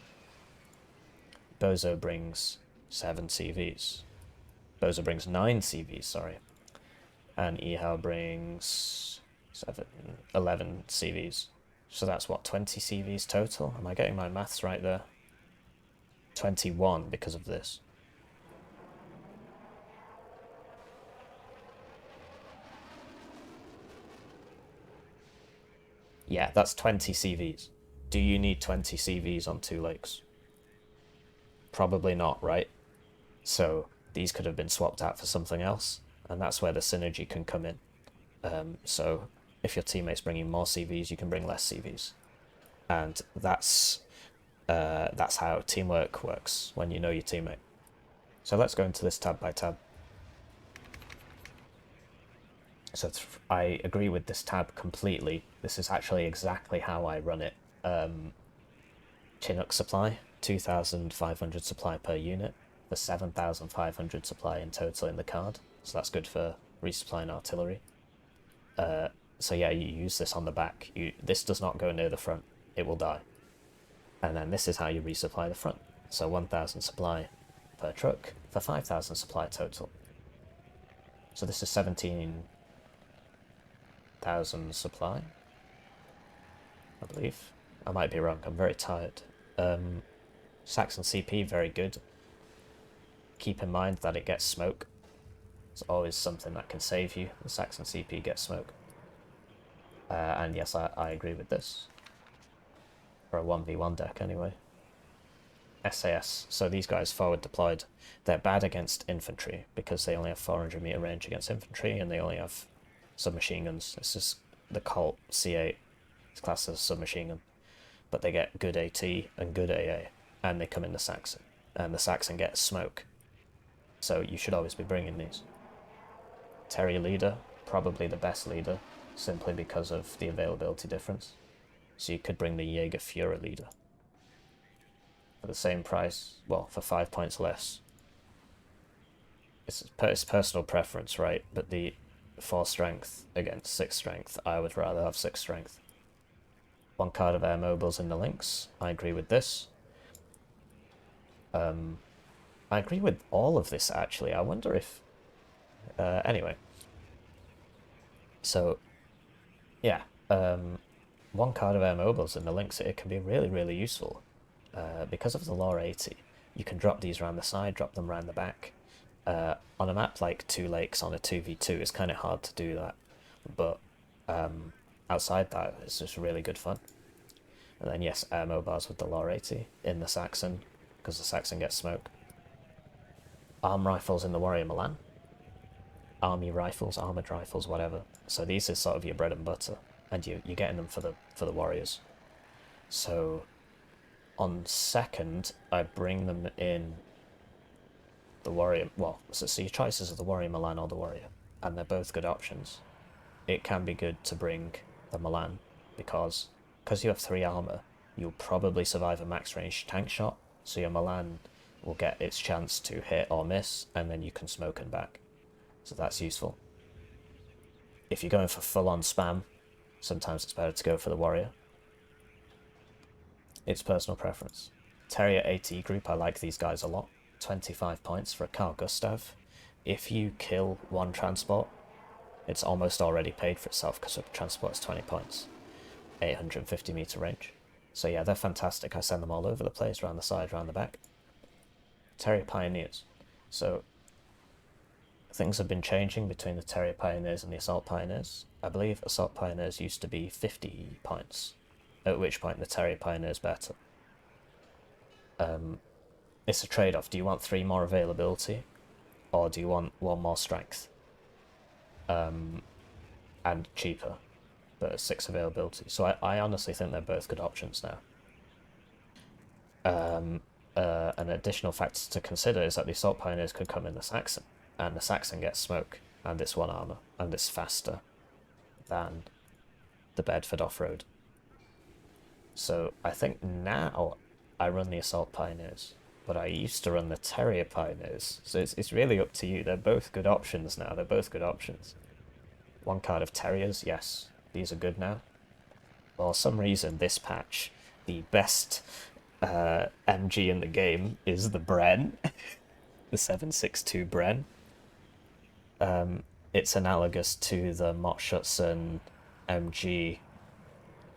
Bozo brings 7 CVs. Bozo brings 9 CVs, sorry. And Ehal brings 11 CVs. So that's what, 20 CVs total? Am I getting my maths right there? 21 because of this. Yeah, that's 20 CVs. Do you need 20 CVs on 2 lakes? Probably not, right? So these could have been swapped out for something else, and that's where the synergy can come in. So if your teammate's bringing more CVs, you can bring less CVs. And that's how teamwork works when you know your teammate. So let's go into this tab by tab. So I agree with this tab completely. This is actually exactly how I run it. Chinook supply, 2,500 supply per unit, for 7,500 supply in total in the card. So that's good for resupplying artillery. So yeah, you use this on the back. This does not go near the front. It will die. And then this is how you resupply the front. So 1,000 supply per truck for 5,000 supply total. So this is 17,000 supply, I believe. I might be wrong, I'm very tired. Saxon CP, very good. Keep in mind that it gets smoke. It's always something that can save you. The Saxon CP gets smoke. And yes, I agree with this. For a 1v1 deck anyway. SAS, so these guys forward deployed. They're bad against infantry because they only have 400 meter range against infantry and they only have submachine guns. This is the Colt C8. It's classed as a submachine gun. But they get good AT and good AA, and they come in the Saxon. And the Saxon gets smoke. So you should always be bringing these. Terry leader, probably the best leader, simply because of the availability difference. So you could bring the Jaeger Fuhrer leader. For the same price, well, for 5 points less. It's personal preference, right? But the 4 strength against 6 strength, I would rather have 6 strength. 1 card of air mobiles in the links. I agree with this. I agree with all of this, actually. I wonder if... anyway. So, yeah. 1 card of air mobiles in the links, it can be really, really useful. Because of the lore 80, you can drop these around the side, drop them around the back. On a map like 2 lakes on a 2v2, it's kind of hard to do that. But outside that, it's just really good fun. And then yes, air mobiles with the LAR 80 in the Saxon, because the Saxon gets smoke. Arm rifles in the Warrior Milan. Army rifles, armoured rifles, whatever. So these are sort of your bread and butter, and you're getting them for the warriors. So on second, I bring them in the warrior. Well, so your choices are the Warrior Milan or the warrior, and they're both good options. It can be good to bring the Milan because you have 3 armor, you'll probably survive a max range tank shot. So your Milan will get its chance to hit or miss, and then you can smoke and back. So that's useful. If you're going for full-on spam, sometimes it's better to go for the warrior. It's personal preference. Terrier AT group, I like these guys a lot. 25 points for a Carl Gustav. If you kill one transport, it's almost already paid for itself because a transport is 20 points. 850 meter range. So yeah, they're fantastic. I send them all over the place, around the side, around the back. Terrier Pioneers. So things have been changing between the Terrier Pioneers and the Assault Pioneers. I believe Assault Pioneers used to be 50 points, at which point the Terrier Pioneers better. It's a trade-off. Do you want 3 more availability, or do you want 1 more strength? And cheaper, but 6 availability. So I honestly think they're both good options now. An additional factor to consider is that the Assault Pioneers could come in the Saxon, and the Saxon gets smoke, and it's 1 armor, and it's faster than the Bedford off-road. So I think now I run the Assault Pioneers, but I used to run the Terrier Pioneers. So it's really up to you. They're both good options now. They're both good options. 1 card of Terriers, yes, these are good now. For some reason, this patch, the best MG in the game is the Bren, the 7.62 Bren. It's analogous to the Mott-Schutzen MG,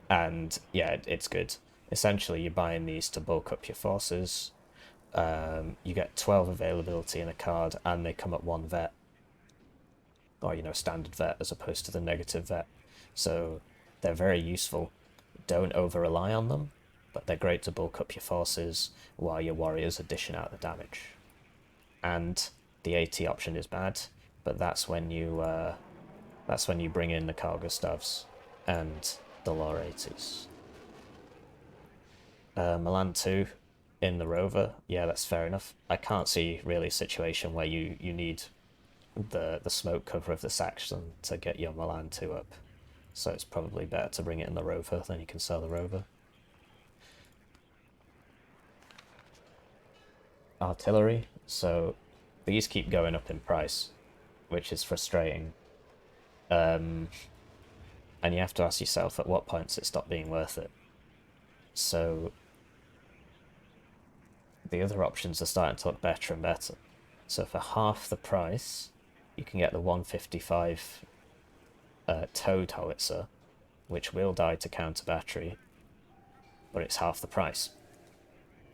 and yeah, it's good. Essentially, you're buying these to bulk up your forces. You get 12 availability in a card, and they come at 1 vet, or standard vet as opposed to the negative vet. So they're very useful. Don't over rely on them, but they're great to bulk up your forces while your warriors are dishing out the damage. And the AT option is bad, but that's when you bring in the Carl Gustavs and the LAR 80s. Milan 2 in the Rover, yeah, that's fair enough. I can't see really a situation where you need the smoke cover of the Saxon to get your Milan 2 up. So it's probably better to bring it in the Rover, then you can sell the Rover. Artillery, so these keep going up in price, which is frustrating. And you have to ask yourself at what points it stopped being worth it. So the other options are starting to look better and better. So for half the price, you can get the 155 towed howitzer, which will die to counter battery, but it's half the price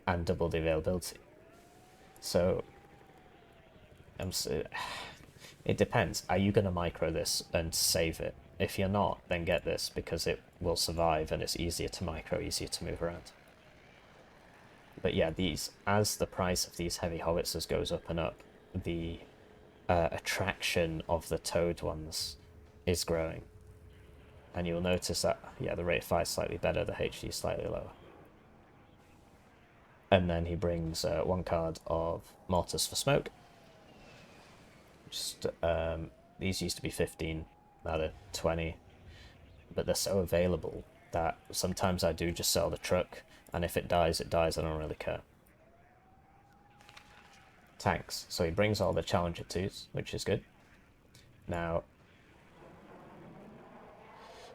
and double the availability. So it depends. Are you going to micro this and save it? If you're not, then get this, because it will survive and it's easier to micro, easier to move around. But yeah, as the price of these heavy howitzers goes up and up, the attraction of the towed ones is growing. And you'll notice that, yeah, the rate of fire is slightly better, the HD is slightly lower. And then he brings 1 card of Mortars for Smoke. Just these used to be 15, now they're 20. But they're so available that sometimes I do just sell the truck, and if it dies, it dies, I don't really care. Tanks. So he brings all the Challenger 2s, which is good. Now,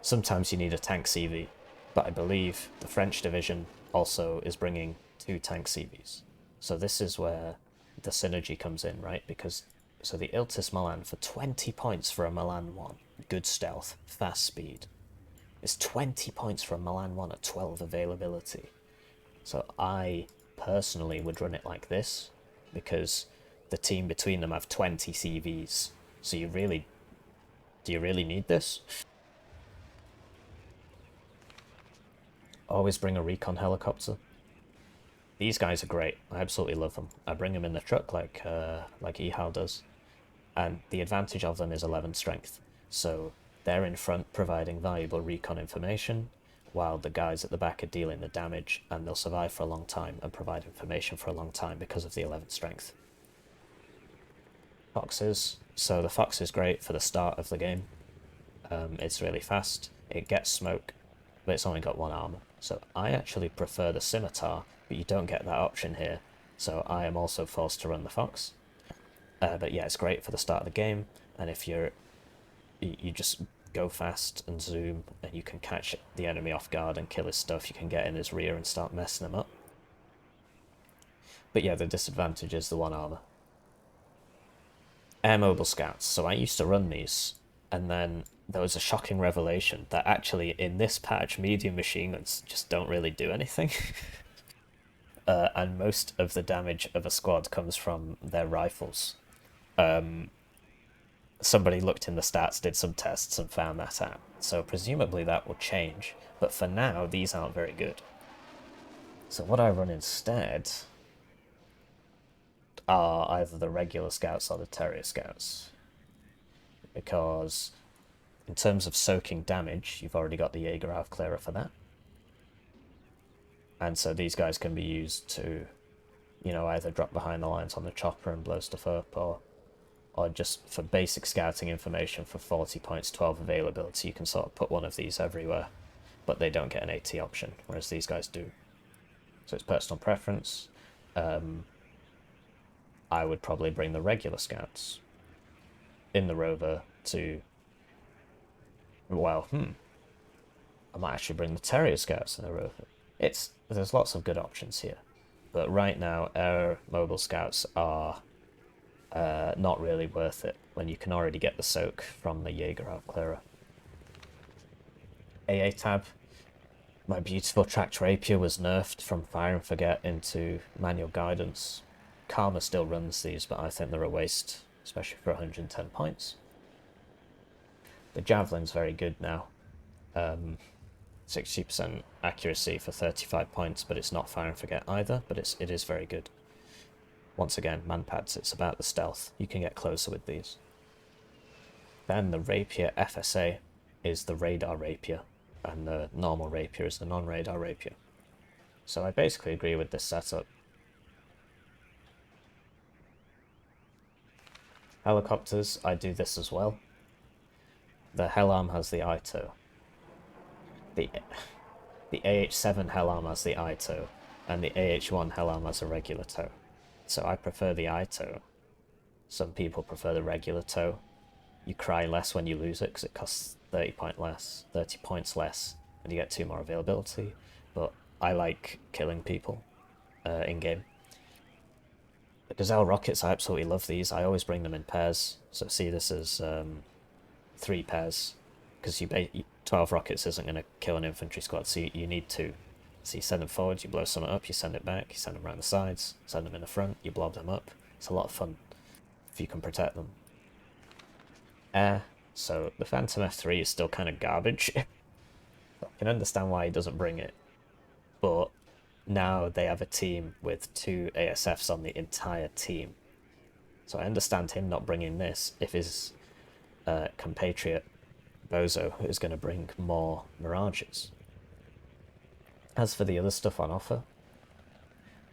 sometimes you need a tank CV, but I believe the French division also is bringing 2 tank CVs. So this is where the synergy comes in, right? Because, so the Iltis Milan for 20 points for a Milan 1, good stealth, fast speed. It's 20 points for a Milan 1 at 12 availability. So I personally would run it like this, because the team between them have 20 CVs. So do you really need this? always bring a recon helicopter. These guys are great. I absolutely love them. I bring them in the truck like Ehal does. And the advantage of them is 11 strength. So they're in front providing valuable recon information, while the guys at the back are dealing the damage, and they'll survive for a long time and provide information for a long time because of the 11 strength. Foxes. So the Fox is great for the start of the game. It's really fast. It gets smoke, but it's only got 1 armor. So I actually prefer the Scimitar, but you don't get that option here. So I am also forced to run the Fox. But yeah, it's great for the start of the game, and if you just go fast and zoom, and you can catch the enemy off guard and kill his stuff, you can get in his rear and start messing him up. But yeah, the disadvantage is the 1 armor. Air mobile scouts. So I used to run these, and then there was a shocking revelation that actually in this patch, medium machine guns just don't really do anything. And most of the damage of a squad comes from their rifles. Somebody looked in the stats, did some tests, and found that out. So presumably that will change, but for now, these aren't very good. So what I run instead are either the regular scouts or the terrier scouts. Because in terms of soaking damage, you've already got the Jaeger clearer for that. And so these guys can be used to, you know, either drop behind the lines on the chopper and blow stuff up, or just for basic scouting information for 40 points, 12 availability, you can sort of put one of these everywhere, but they don't get an AT option, whereas these guys do. So it's personal preference. I would probably bring the regular scouts in the rover to, well, I might actually bring the terrier scouts in the rover. There's lots of good options here, but right now air mobile scouts are not really worth it when you can already get the soak from the Jaeger clearer. AA tab. My beautiful tracked rapier was nerfed from fire and forget into manual guidance. Karma still runs these, but I think they're a waste, especially for 110 points. The javelin's very good now. 60% accuracy for 35 points, but it's not fire and forget either, but it is very good. Once again, manpads, it's about the stealth. You can get closer with these. Then the rapier FSA is the radar rapier, and the normal rapier is the non-radar rapier. So I basically agree with this setup. Helicopters, I do this as well. The Hellam has the ITO. The AH-7 Hellam has the ITO, and the AH-1 Hellam has a regular tow. So I prefer the ITO. Some people prefer the regular tow. You cry less when you lose it because it costs 30 points less, and you get 2 more availability. But I like killing people in game. The Gazelle rockets, I absolutely love these. I always bring them in pairs. So see this as 3 pairs, because 12 rockets isn't going to kill an infantry squad, so you need 2. So you send them forward, you blow something up, you send it back, you send them around the sides, send them in the front, you blob them up. It's a lot of fun if you can protect them. Air. So the Phantom F3 is still kind of garbage. I can understand why he doesn't bring it, but now they have a team with 2 ASFs on the entire team. So I understand him not bringing this if his compatriot Bozo is going to bring more Mirages. As for the other stuff on offer,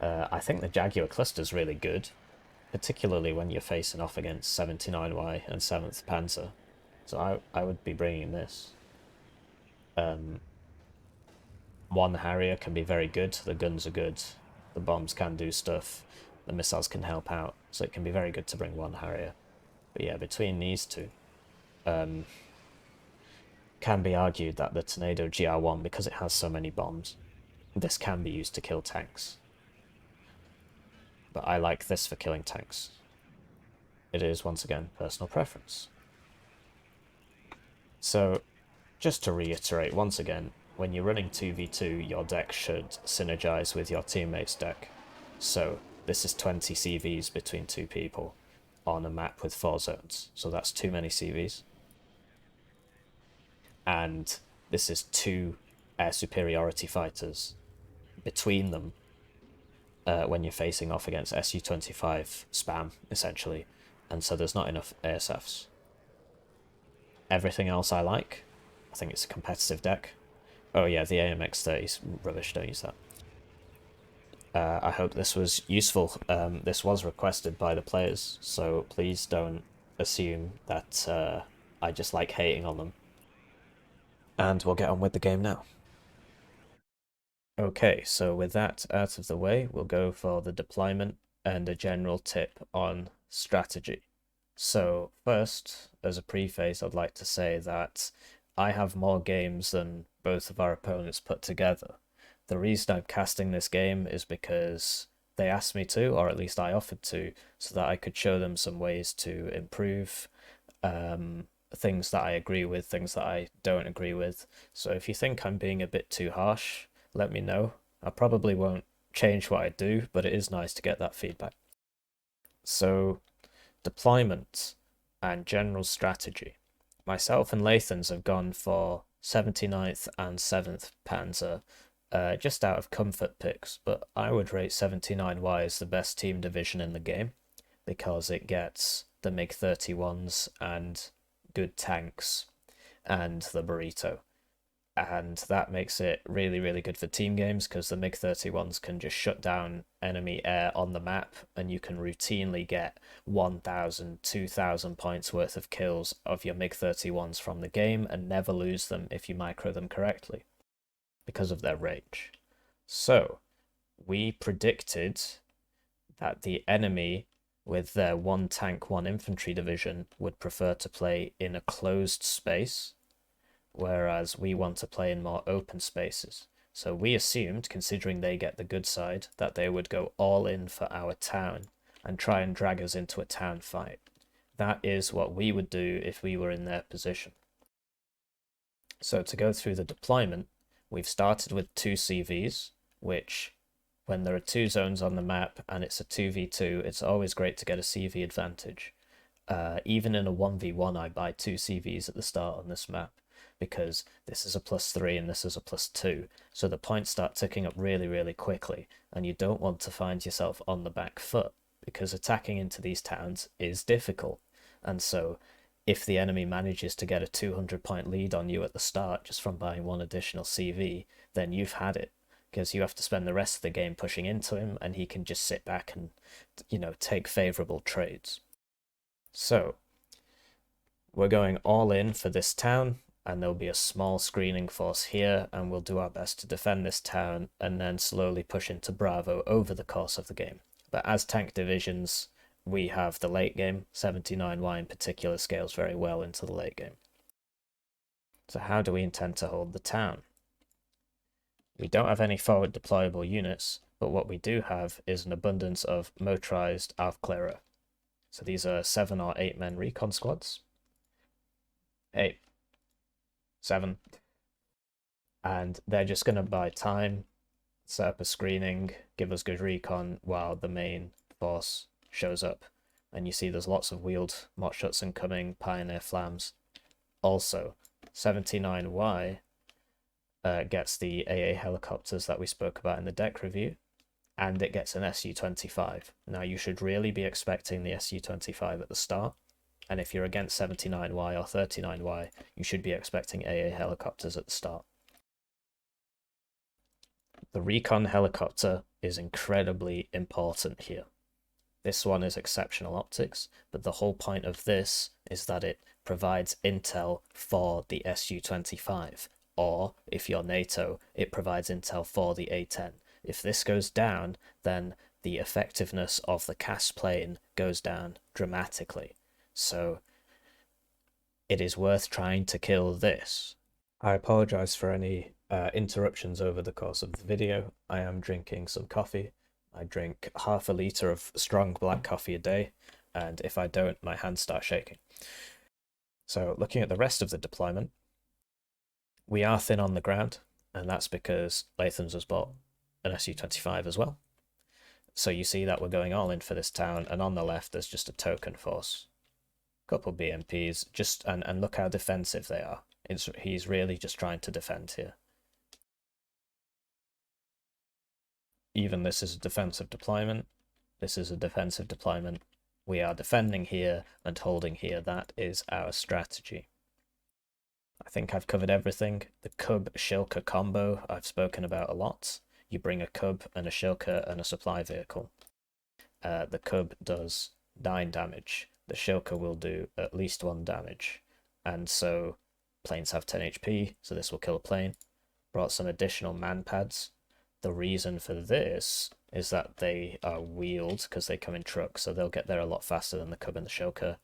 I think the Jaguar cluster is really good, particularly when you're facing off against 79Y and 7th Panzer. So I would be bringing this. 1 Harrier can be very good, the guns are good, the bombs can do stuff, the missiles can help out, so it can be very good to bring 1 Harrier. But yeah, between these two, can be argued that the Tornado GR1, because it has so many bombs, this can be used to kill tanks. But I like this for killing tanks. It is, once again, personal preference. So, just to reiterate once again, when you're running 2v2, your deck should synergize with your teammate's deck. So, this is 20 CVs between 2 people on a map with 4 zones. So that's too many CVs. And this is 2 air superiority fighters between them when you're facing off against Su-25 spam, essentially. And so there's not enough ASFs. Everything else I like. I think it's a competitive deck. Oh yeah, the AMX-30's rubbish, don't use that. I hope this was useful. This was requested by the players, so please don't assume that I just like hating on them. And we'll get on with the game now. Okay, so with that out of the way, we'll go for the deployment and a general tip on strategy. So first, as a preface, I'd like to say that I have more games than both of our opponents put together. The reason I'm casting this game is because they asked me to, or at least I offered to, so that I could show them some ways to improve things that I agree with, things that I don't agree with. So if you think I'm being a bit too harsh, let me know. I probably won't change what I do, but it is nice to get that feedback. So, deployment and general strategy. Myself and Lathans have gone for 79th and 7th Panzer, just out of comfort picks, but I would rate 79Y as the best team division in the game because it gets the MiG-31s and good tanks and the burrito. And that makes it really, really good for team games because the MiG-31s can just shut down enemy air on the map and you can routinely get 1,000, 2,000 points worth of kills of your MiG-31s from the game and never lose them if you micro them correctly because of their range. So, we predicted that the enemy with their 1 tank, 1 infantry division would prefer to play in a closed space, whereas we want to play in more open spaces. So we assumed, considering they get the good side, that they would go all in for our town and try and drag us into a town fight. That is what we would do if we were in their position. So to go through the deployment, we've started with 2 CVs, which, when there are 2 zones on the map and it's a 2v2, it's always great to get a CV advantage. Even in a 1v1, I buy 2 CVs at the start on this map, because this is a +3 and this is a +2. So the points start ticking up really, really quickly, and you don't want to find yourself on the back foot, because attacking into these towns is difficult. And so if the enemy manages to get a 200-point lead on you at the start just from buying 1 additional CV, then you've had it, because you have to spend the rest of the game pushing into him, and he can just sit back and, take favorable trades. So we're going all in for this town, and there'll be a small screening force here, and we'll do our best to defend this town and then slowly push into Bravo over the course of the game. But as tank divisions, we have the late game. 79Y in particular scales very well into the late game. So how do we intend to hold the town? We don't have any forward deployable units, but what we do have is an abundance of motorized Aufklärer. So these are 7 or 8 men recon squads. 8. 7. And they're just going to buy time, set up a screening, give us good recon while the main force shows up. And you see there's lots of wheeled Motschützen coming, Pioneer Flams. Also, 79Y gets the AA helicopters that we spoke about in the deck review, and it gets an Su-25. Now, you should really be expecting the Su-25 at the start, and if you're against 79Y or 39Y, you should be expecting AA helicopters at the start. The recon helicopter is incredibly important here. This one is exceptional optics, but the whole point of this is that it provides intel for the Su-25, or if you're NATO, it provides intel for the A-10. If this goes down, then the effectiveness of the cast plane goes down dramatically. So it is worth trying to kill this. I apologize for any interruptions over the course of the video. I am drinking some coffee. I drink half a litre of strong black coffee a day, and if I don't, my hands start shaking. So looking at the rest of the deployment, we are thin on the ground, and that's because Lathans has bought an Su-25 as well. So you see that we're going all in for this town, and on the left there's just a token force. Couple BMPs, and look how defensive they are. He's really just trying to defend here. even this is a defensive deployment. This is a defensive deployment. We are defending here and holding here. That is our strategy. I think I've covered everything. The Cub-Shilka combo I've spoken about a lot. You bring a Cub and a Shilka and a supply vehicle. The Cub does 9 damage. The Shilka will do at least 1 damage. And so planes have 10 HP, so this will kill a plane. Brought some additional man pads. The reason for this is that they are wheeled because they come in trucks, so they'll get there a lot faster than the Cub and the Shilka.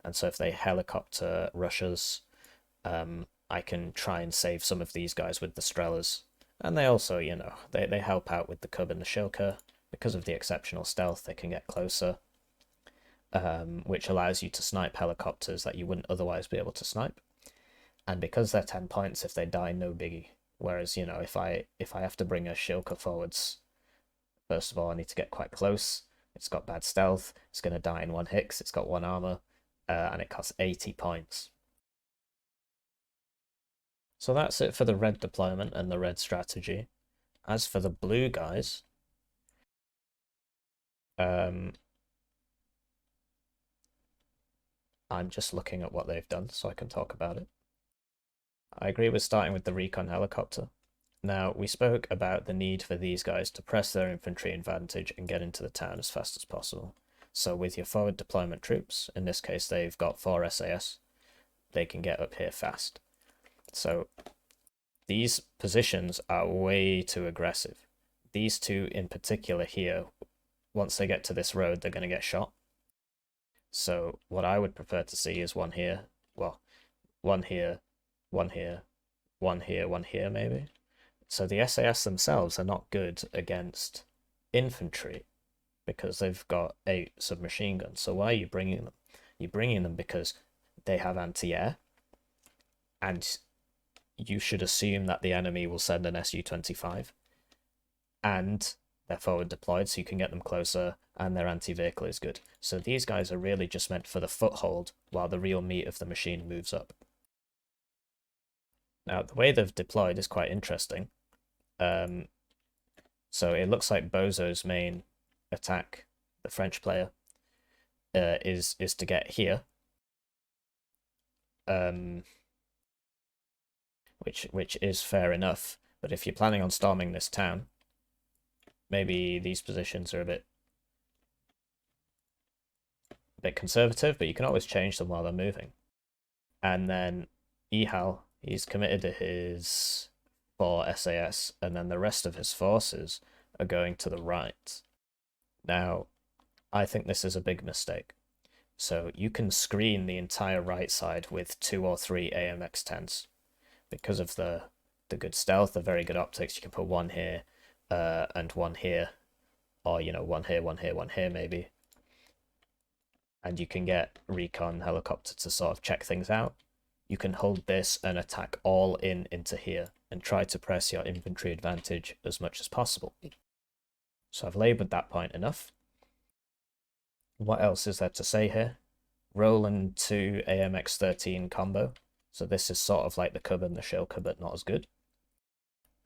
And so if they helicopter rushes, I can try and save some of these guys with the Strelas. And they also, you know, they help out with the Cub and the Shilka. Because of the exceptional stealth, they can get closer, which allows you to snipe helicopters that you wouldn't otherwise be able to snipe. And because they're 10 points, if they die, no biggie. Whereas, you know, if I have to bring a Shilka forwards, first of all, I need to get quite close. It's got bad stealth. It's going to die in 1 hit. It's got 1 armor, and it costs 80 points. So that's it for the red deployment and the red strategy. As for the blue guys, I'm just looking at what they've done so I can talk about it. I agree with starting with the recon helicopter. Now, we spoke about the need for these guys to press their infantry advantage and get into the town as fast as possible. So with your forward deployment troops, in this case they've got 4 SAS, they can get up here fast. So these positions are way too aggressive. These two in particular here, once they get to this road, they're going to get shot. So what I would prefer to see is one here, well, one here, one here, one here, one here maybe. So the SAS themselves are not good against infantry because they've got 8 submachine guns. So why are you bringing them? You're bringing them because they have anti-air, and you should assume that the enemy will send an Su-25, and they're forward deployed, so you can get them closer, and their anti-vehicle is good. So these guys are really just meant for the foothold while the real meat of the machine moves up. Now, the way they've deployed is quite interesting. So it looks like Bozo's main attack, the French player, is to get here. Which is fair enough, but if you're planning on storming this town, maybe these positions are a bit conservative, but you can always change them while they're moving. And then Ehal, he's committed to his 4 SAS, and then the rest of his forces are going to the right. Now, I think this is a big mistake. So you can screen the entire right side with 2 or 3 AMX-10s. Because of the good stealth, the very good optics, you can put 1 here and 1 here, or, you know, 1 here, 1 here, 1 here maybe. And you can get recon helicopter to sort of check things out. You can hold this and attack all into here and try to press your infantry advantage as much as possible. So I've laboured that point enough. What else is there to say here? Roland 2 AMX-13 combo. So this is sort of like the Cub and the Shilka, but not as good.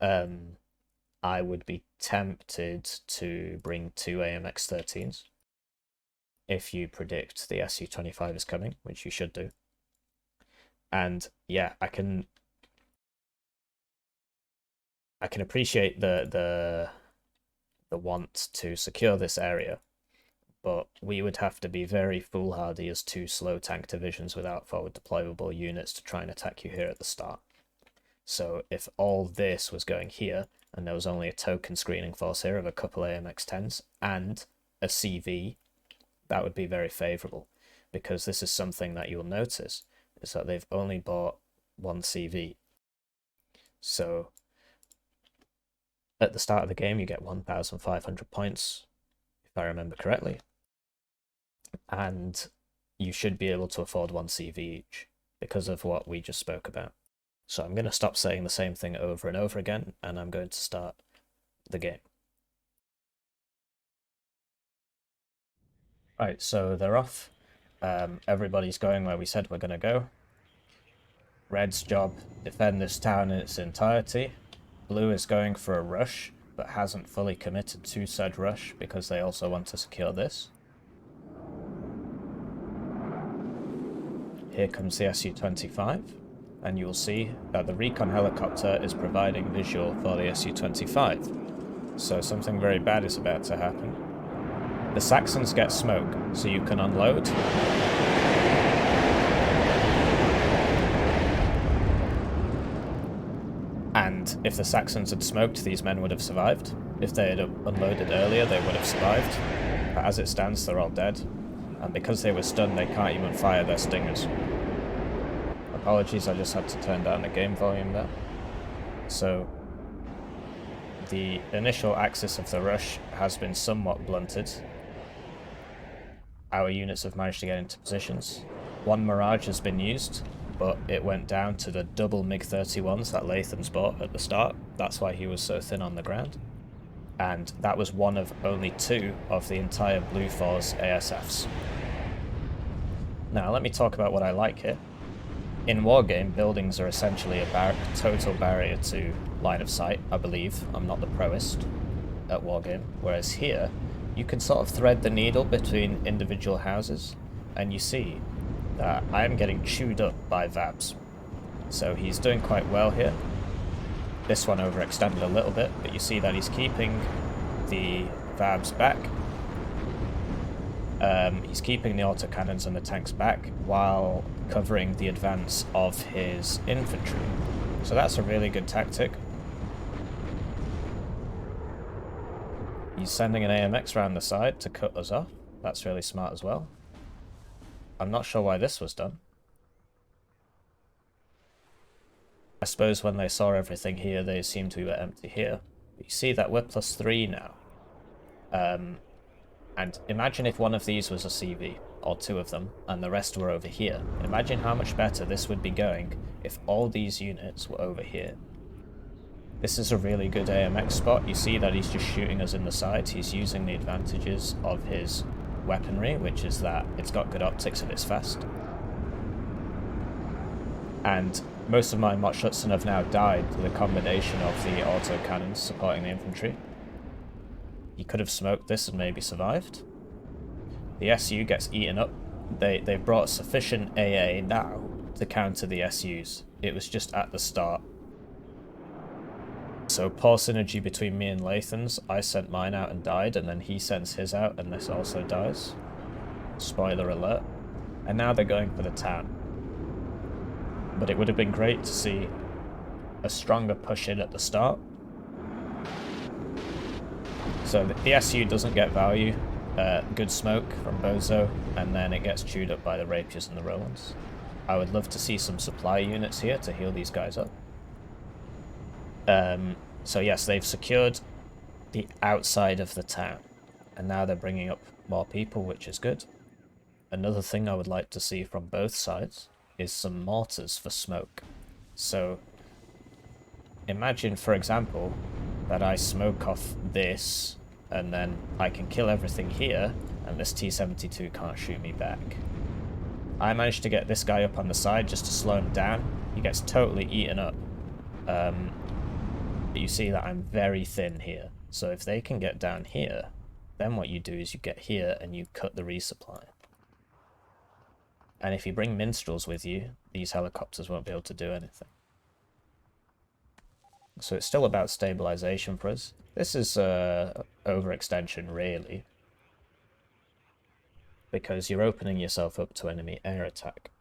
I would be tempted to bring 2 AMX-13s if you predict the Su-25 is coming, which you should do. And yeah, I can appreciate the want to secure this area, but we would have to be very foolhardy as 2 slow tank divisions without forward deployable units to try and attack you here at the start. So if all this was going here, and there was only a token screening force here of a couple AMX-10s and a CV, that would be very favourable, because this is something that you'll notice, is that they've only bought 1 CV. So at the start of the game, you get 1,500 points, if I remember correctly. And you should be able to afford 1 CV each because of what we just spoke about. So I'm going to stop saying the same thing over and over again, and I'm going to start the game. Right, so they're off. Everybody's going where we said we're going to go. Red's job, defend this town in its entirety. Blue is going for a rush, but hasn't fully committed to said rush because they also want to secure this. Here comes the Su-25, and you'll see that the recon helicopter is providing visual for the Su-25. So something very bad is about to happen. The Saxons get smoke, so you can unload. And if the Saxons had smoked, these men would have survived. If they had unloaded earlier, they would have survived. But as it stands, they're all dead. And because they were stunned, they can't even fire their stingers. Apologies, I just had to turn down the game volume there. So, the initial axis of the rush has been somewhat blunted. Our units have managed to get into positions. One Mirage has been used, but it went down to the double MiG-31s that Lathans bought at the start. That's why he was so thin on the ground. And that was one of only 2 of the entire Blue Force ASFs. Now, let me talk about what I like here. In Wargame, buildings are essentially a total barrier to line of sight, I believe. I'm not the proest at Wargame. Whereas here, you can sort of thread the needle between individual houses, and you see that I am getting chewed up by Vabs. So he's doing quite well here. This one overextended a little bit, but you see that he's keeping the Vabs back. He's keeping the autocannons and the tanks back while covering the advance of his infantry. So that's a really good tactic. He's sending an AMX around the side to cut us off. That's really smart as well. I'm not sure why this was done. I suppose when they saw everything here, they assumed we were empty here. But you see that we're +3 now. And imagine if one of these was a CV, or 2 of them, and the rest were over here. Imagine how much better this would be going if all these units were over here. This is a really good AMX spot. You see that he's just shooting us in the side. He's using the advantages of his weaponry, which is that it's got good optics and it's fast. And most of my Motschützen have now died to the combination of the autocannons supporting the infantry. He could have smoked this and maybe survived. The SU gets eaten up. They've brought sufficient AA now to counter the SUs. It was just at the start. So poor synergy between me and Lathans. I sent mine out and died, and then he sends his out and this also dies. Spoiler alert. And now they're going for the town. But it would have been great to see a stronger push in at the start. So the SU doesn't get value. Good smoke from Bozo, and then it gets chewed up by the Rapiers and the Rolands. I would love to see some supply units here to heal these guys up. So yes, they've secured the outside of the town, and now they're bringing up more people, which is good. Another thing I would like to see from both sides is some mortars for smoke. So imagine, for example, that I smoke off this, and then I can kill everything here, and this T-72 can't shoot me back. I managed to get this guy up on the side just to slow him down. He gets totally eaten up. But you see that I'm very thin here. So if they can get down here, then what you do is you get here and you cut the resupply. And if you bring minstrels with you, these helicopters won't be able to do anything. So it's still about stabilization for us. This is overextension, really, because you're opening yourself up to enemy air attack.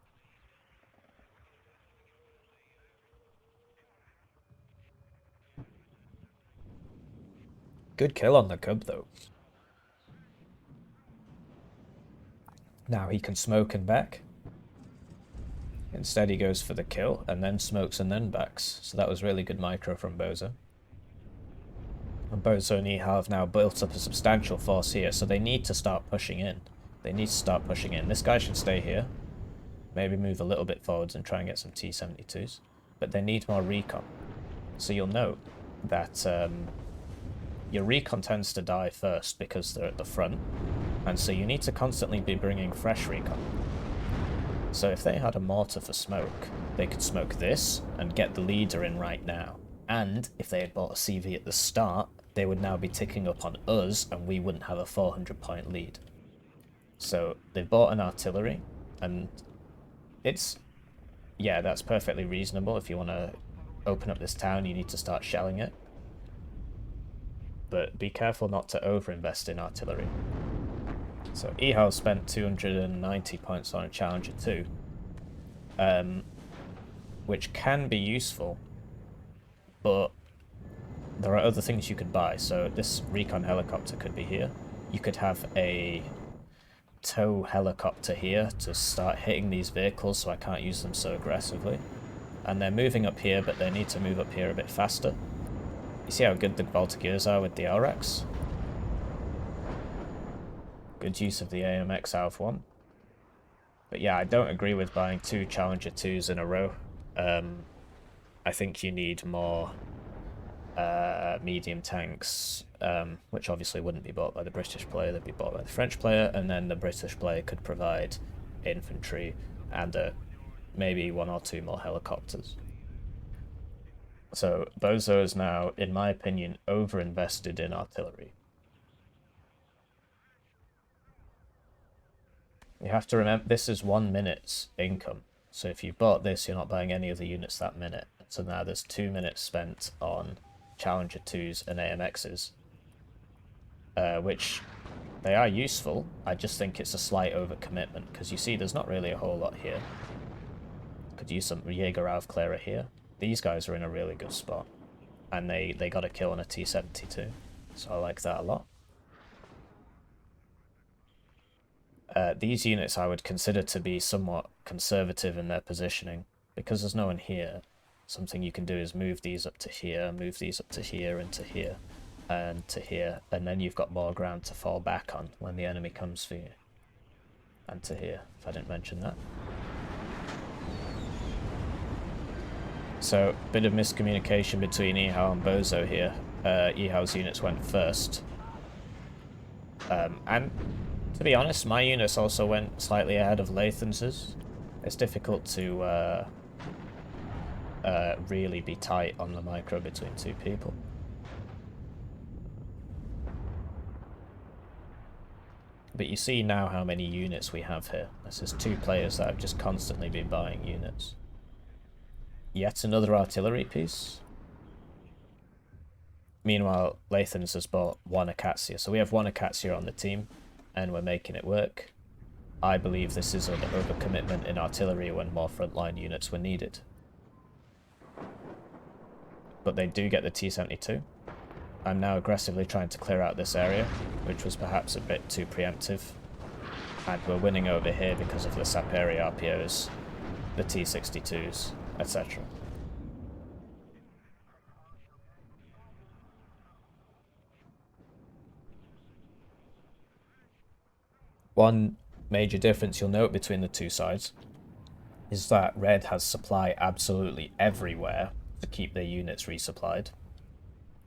Good kill on the Cub, though. Now he can smoke and back. Instead he goes for the kill, and then smokes and then backs. So that was really good micro from Bozo. And Bozo and Ehal have now built up a substantial force here, so they need to start pushing in. They need to start pushing in. This guy should stay here. Maybe move a little bit forwards and try and get some T-72s. But they need more recon. So you'll note that your recon tends to die first because they're at the front. And so you need to constantly be bringing fresh recon. So if they had a mortar for smoke, they could smoke this and get the leader in right now. And if they had bought a CV at the start, they would now be ticking up on us, and we wouldn't have a 400-point lead. So they've bought an artillery, and it's, yeah, that's perfectly reasonable. If you want to open up this town, you need to start shelling it. But be careful not to overinvest in artillery. So Ehal spent 290 points on a Challenger 2, which can be useful, but there are other things you could buy. So this recon helicopter could be here. You could have a tow helicopter here to start hitting these vehicles so I can't use them so aggressively. And they're moving up here, but they need to move up here a bit faster. You see how good the Voltigeurs are with the LREX? Good use of the AMX out of one. But yeah, I don't agree with buying 2 Challenger 2s in a row. I think you need more medium tanks, which obviously wouldn't be bought by the British player, they'd be bought by the French player, and then the British player could provide infantry and maybe 1 or 2 more helicopters. So Bozo is now, in my opinion, over-invested in artillery. You have to remember, this is 1 minute's income. So if you bought this, you're not buying any other units that minute. So now there's 2 minutes spent on Challenger 2s and AMXs, which they are useful. I just think it's a slight overcommitment, because you see there's not really a whole lot here. Could use some Jägeraufklärer here. These guys are in a really good spot, and they got a kill on a T-72, so I like that a lot. These units I would consider to be somewhat conservative in their positioning, because there's no one here. Something you can do is move these up to here, move these up to here, and to here, and to here, and then you've got more ground to fall back on when the enemy comes for you. And to here, if I didn't mention that. So, bit of miscommunication between Ehal and Bozo here. Ehal's units went first. And to be honest, my units also went slightly ahead of Lathans'ses. It's difficult to really be tight on the micro between 2 people. But you see now how many units we have here. This is 2 players that have just constantly been buying units. Yet another artillery piece. Meanwhile, Lathans has bought 1 Acacia. So we have 1 Acacia on the team, and we're making it work. I believe this is an overcommitment in artillery when more frontline units were needed. But they do get the T-72. I'm now aggressively trying to clear out this area, which was perhaps a bit too preemptive. And we're winning over here because of the Saperi RPOs, the T-62s, etc. One major difference you'll note between the 2 sides is that Red has supply absolutely everywhere to keep their units resupplied,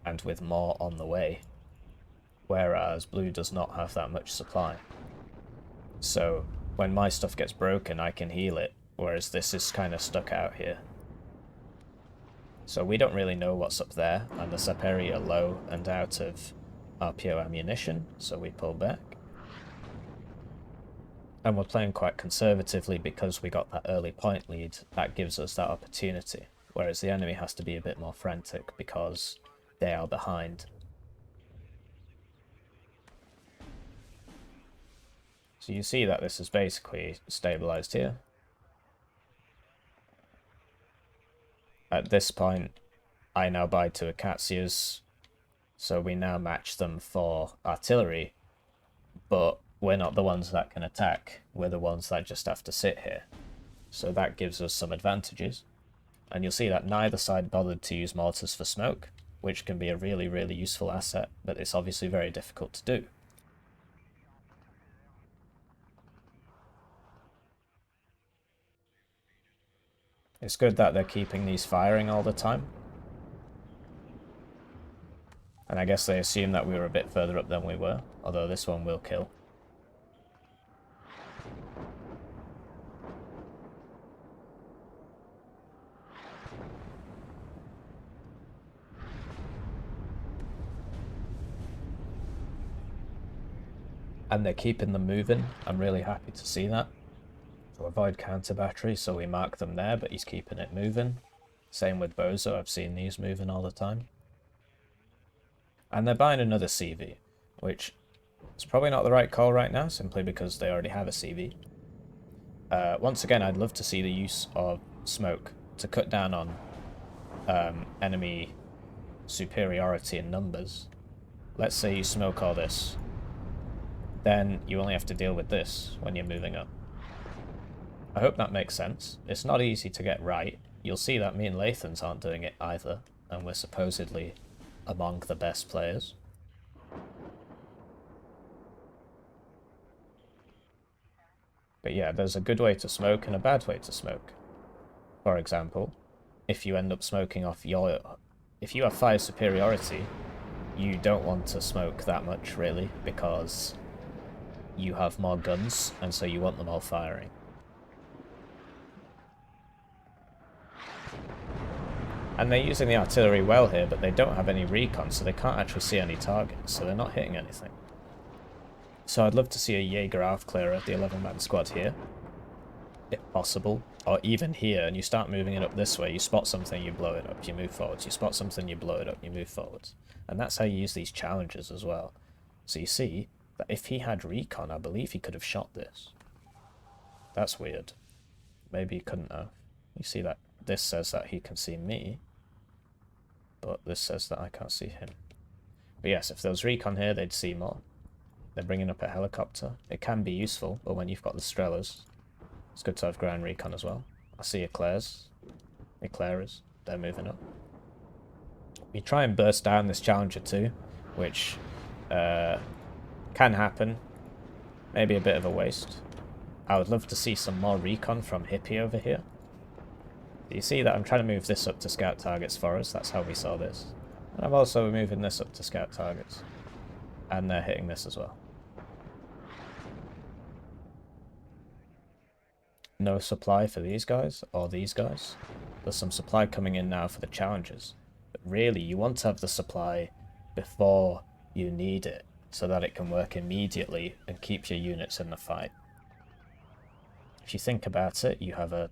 and with more on the way, whereas Blue does not have that much supply. So when my stuff gets broken, I can heal it, whereas this is kind of stuck out here. So we don't really know what's up there, and the Saperi are low and out of RPO ammunition, so we pull back. And we're playing quite conservatively because we got that early point lead. That gives us that opportunity, whereas the enemy has to be a bit more frantic because they are behind. So you see that this is basically stabilized here. At this point, I now buy 2 Acacias, so we now match them for artillery, but we're not the ones that can attack, we're the ones that just have to sit here. So that gives us some advantages. And you'll see that neither side bothered to use mortars for smoke, which can be a really, really useful asset, but it's obviously very difficult to do. It's good that they're keeping these firing all the time. And I guess they assume that we were a bit further up than we were, although this one will kill. and they're keeping them moving. I'm really happy to see that. So avoid counter battery, so we mark them there, but he's keeping it moving. Same with Bozo, I've seen these moving all the time. And they're buying another CV, which is probably not the right call right now, simply because they already have a CV. Once again, I'd love to see the use of smoke to cut down on enemy superiority in numbers. Let's say you smoke all this, then you only have to deal with this when you're moving up. I hope that makes sense. It's not easy to get right. You'll see that me and Lathans aren't doing it either, and we're supposedly among the best players. But yeah, there's a good way to smoke and a bad way to smoke. For example, if you end up smoking off your... If you have 5 superiority, you don't want to smoke that much, really, because you have more guns, and so you want them all firing. And they're using the artillery well here, but they don't have any recon, so they can't actually see any targets, so they're not hitting anything. So I'd love to see a Jaeger half clearer, the 11-man squad here, if possible, or even here, and you start moving it up this way. You spot something, you blow it up, you move forwards. You spot something, you blow it up, you move forwards. And that's how you use these challenges as well. So you see that if he had recon, I believe he could have shot this. That's weird. Maybe he couldn't have. You see that this says that he can see me, but this says that I can't see him. But yes, if there was recon here, they'd see more. They're bringing up a helicopter. It can be useful, but when you've got the Strelas, it's good to have ground recon as well. I see Eclairs. Eclairs. They're moving up. We try and burst down this Challenger too, which can happen. Maybe a bit of a waste. I would love to see some more recon from Hippie over here. You see that I'm trying to move this up to scout targets for us. That's how we saw this. And I'm also moving this up to scout targets. And they're hitting this as well. No supply for these guys, or these guys. There's some supply coming in now for the challenges. But really, you want to have the supply before you need it, so that it can work immediately and keep your units in the fight. If you think about it, you have a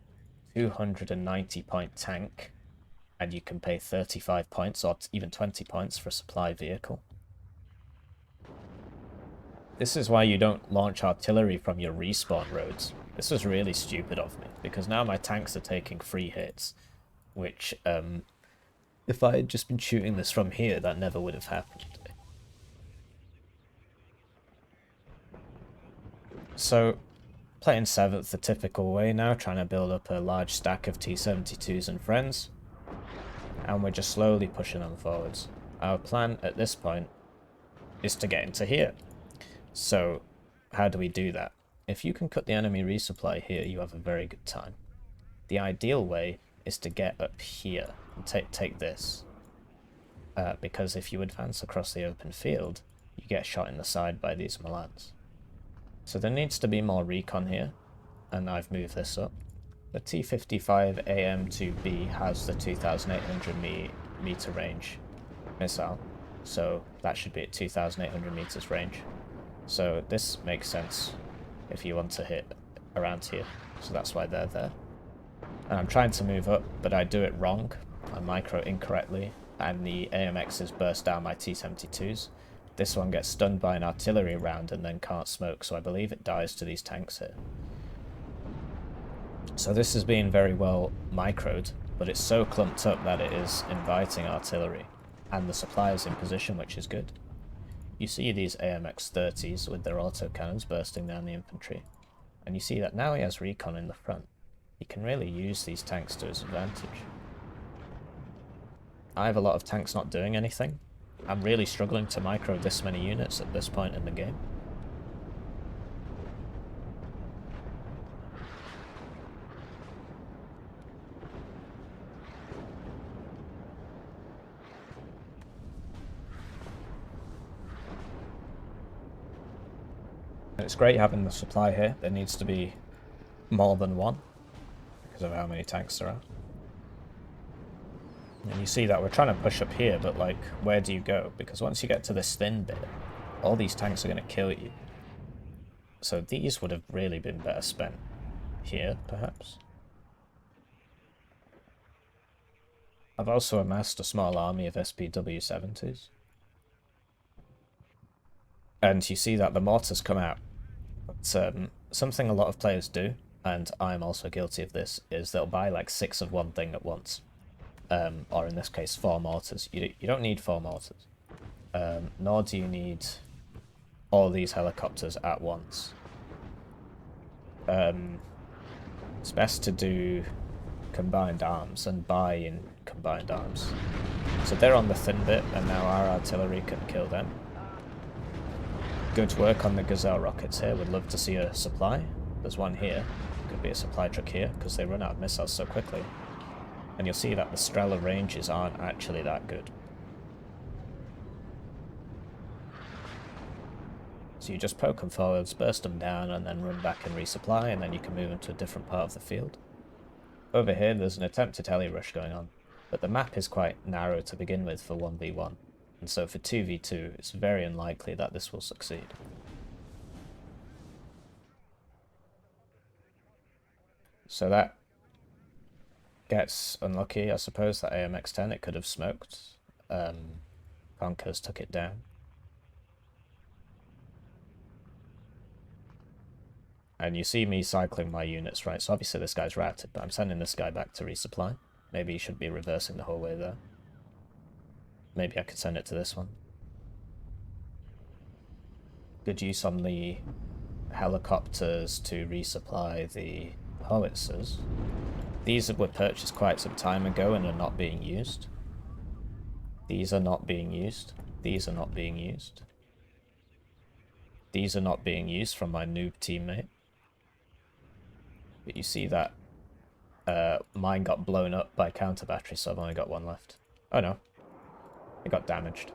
290 point tank, and you can pay 35 points, or even 20 points for a supply vehicle. This is why you don't launch artillery from your respawn roads. This was really stupid of me, because now my tanks are taking free hits, which, if I had just been shooting this from here, that never would have happened. So, playing 7th the typical way now, trying to build up a large stack of T-72s and friends, and we're just slowly pushing them forwards. Our plan at this point is to get into here. So, how do we do that? If you can cut the enemy resupply here, you have a very good time. The ideal way is to get up here and take this. Because if you advance across the open field, you get shot in the side by these Milans. So there needs to be more recon here, and I've moved this up. The T-55 AM2B has the 2,800 meter range missile, so that should be at 2,800 meters range. So this makes sense if you want to hit around here, so that's why they're there. And I'm trying to move up, but I do it wrong. I micro incorrectly, and the AMXs burst down my T-72s. This one gets stunned by an artillery round and then can't smoke, so I believe it dies to these tanks here. So this is being very well microed, but it's so clumped up that it is inviting artillery, and the supply is in position, which is good. You see these AMX-30s with their autocannons bursting down the infantry, and you see that now he has recon in the front. He can really use these tanks to his advantage. I have a lot of tanks not doing anything. I'm really struggling to micro this many units at this point in the game. It's great having the supply here. There needs to be more than one because of how many tanks there are. And you see that we're trying to push up here, but like, where do you go? Because once you get to this thin bit, all these tanks are going to kill you. So these would have really been better spent here, perhaps. I've also amassed a small army of SPW-70s. And you see that the mortars come out. But something a lot of players do, and I'm also guilty of this, is they'll buy like 6 of one thing at once. Or in this case, 4 mortars. You don't need 4 mortars. Nor do you need all these helicopters at once. It's best to do combined arms and buy in combined arms. So they're on the thin bit, and now our artillery can kill them. Going to work on the Gazelle rockets here. Would love to see a supply. There's one here. Could be a supply truck here, because they run out of missiles so quickly. And you'll see that the Strela ranges aren't actually that good. So you just poke them forwards, burst them down, and then run back and resupply, and then you can move into a different part of the field. Over here, there's an attempted heli rush going on, but the map is quite narrow to begin with for 1v1, and so for 2v2, it's very unlikely that this will succeed. So that gets unlucky, I suppose, that AMX-10, it could have smoked. Conkers took it down. And you see me cycling my units, right? So obviously this guy's routed, but I'm sending this guy back to resupply. Maybe he should be reversing the whole way there. Maybe I could send it to this one. Good use on the helicopters to resupply the howitzers. These were purchased quite some time ago and are not being used. These are not being used. These are not being used. These are not being used from my noob teammate. But you see that mine got blown up by counter battery, so I've only got one left. Oh no, it got damaged.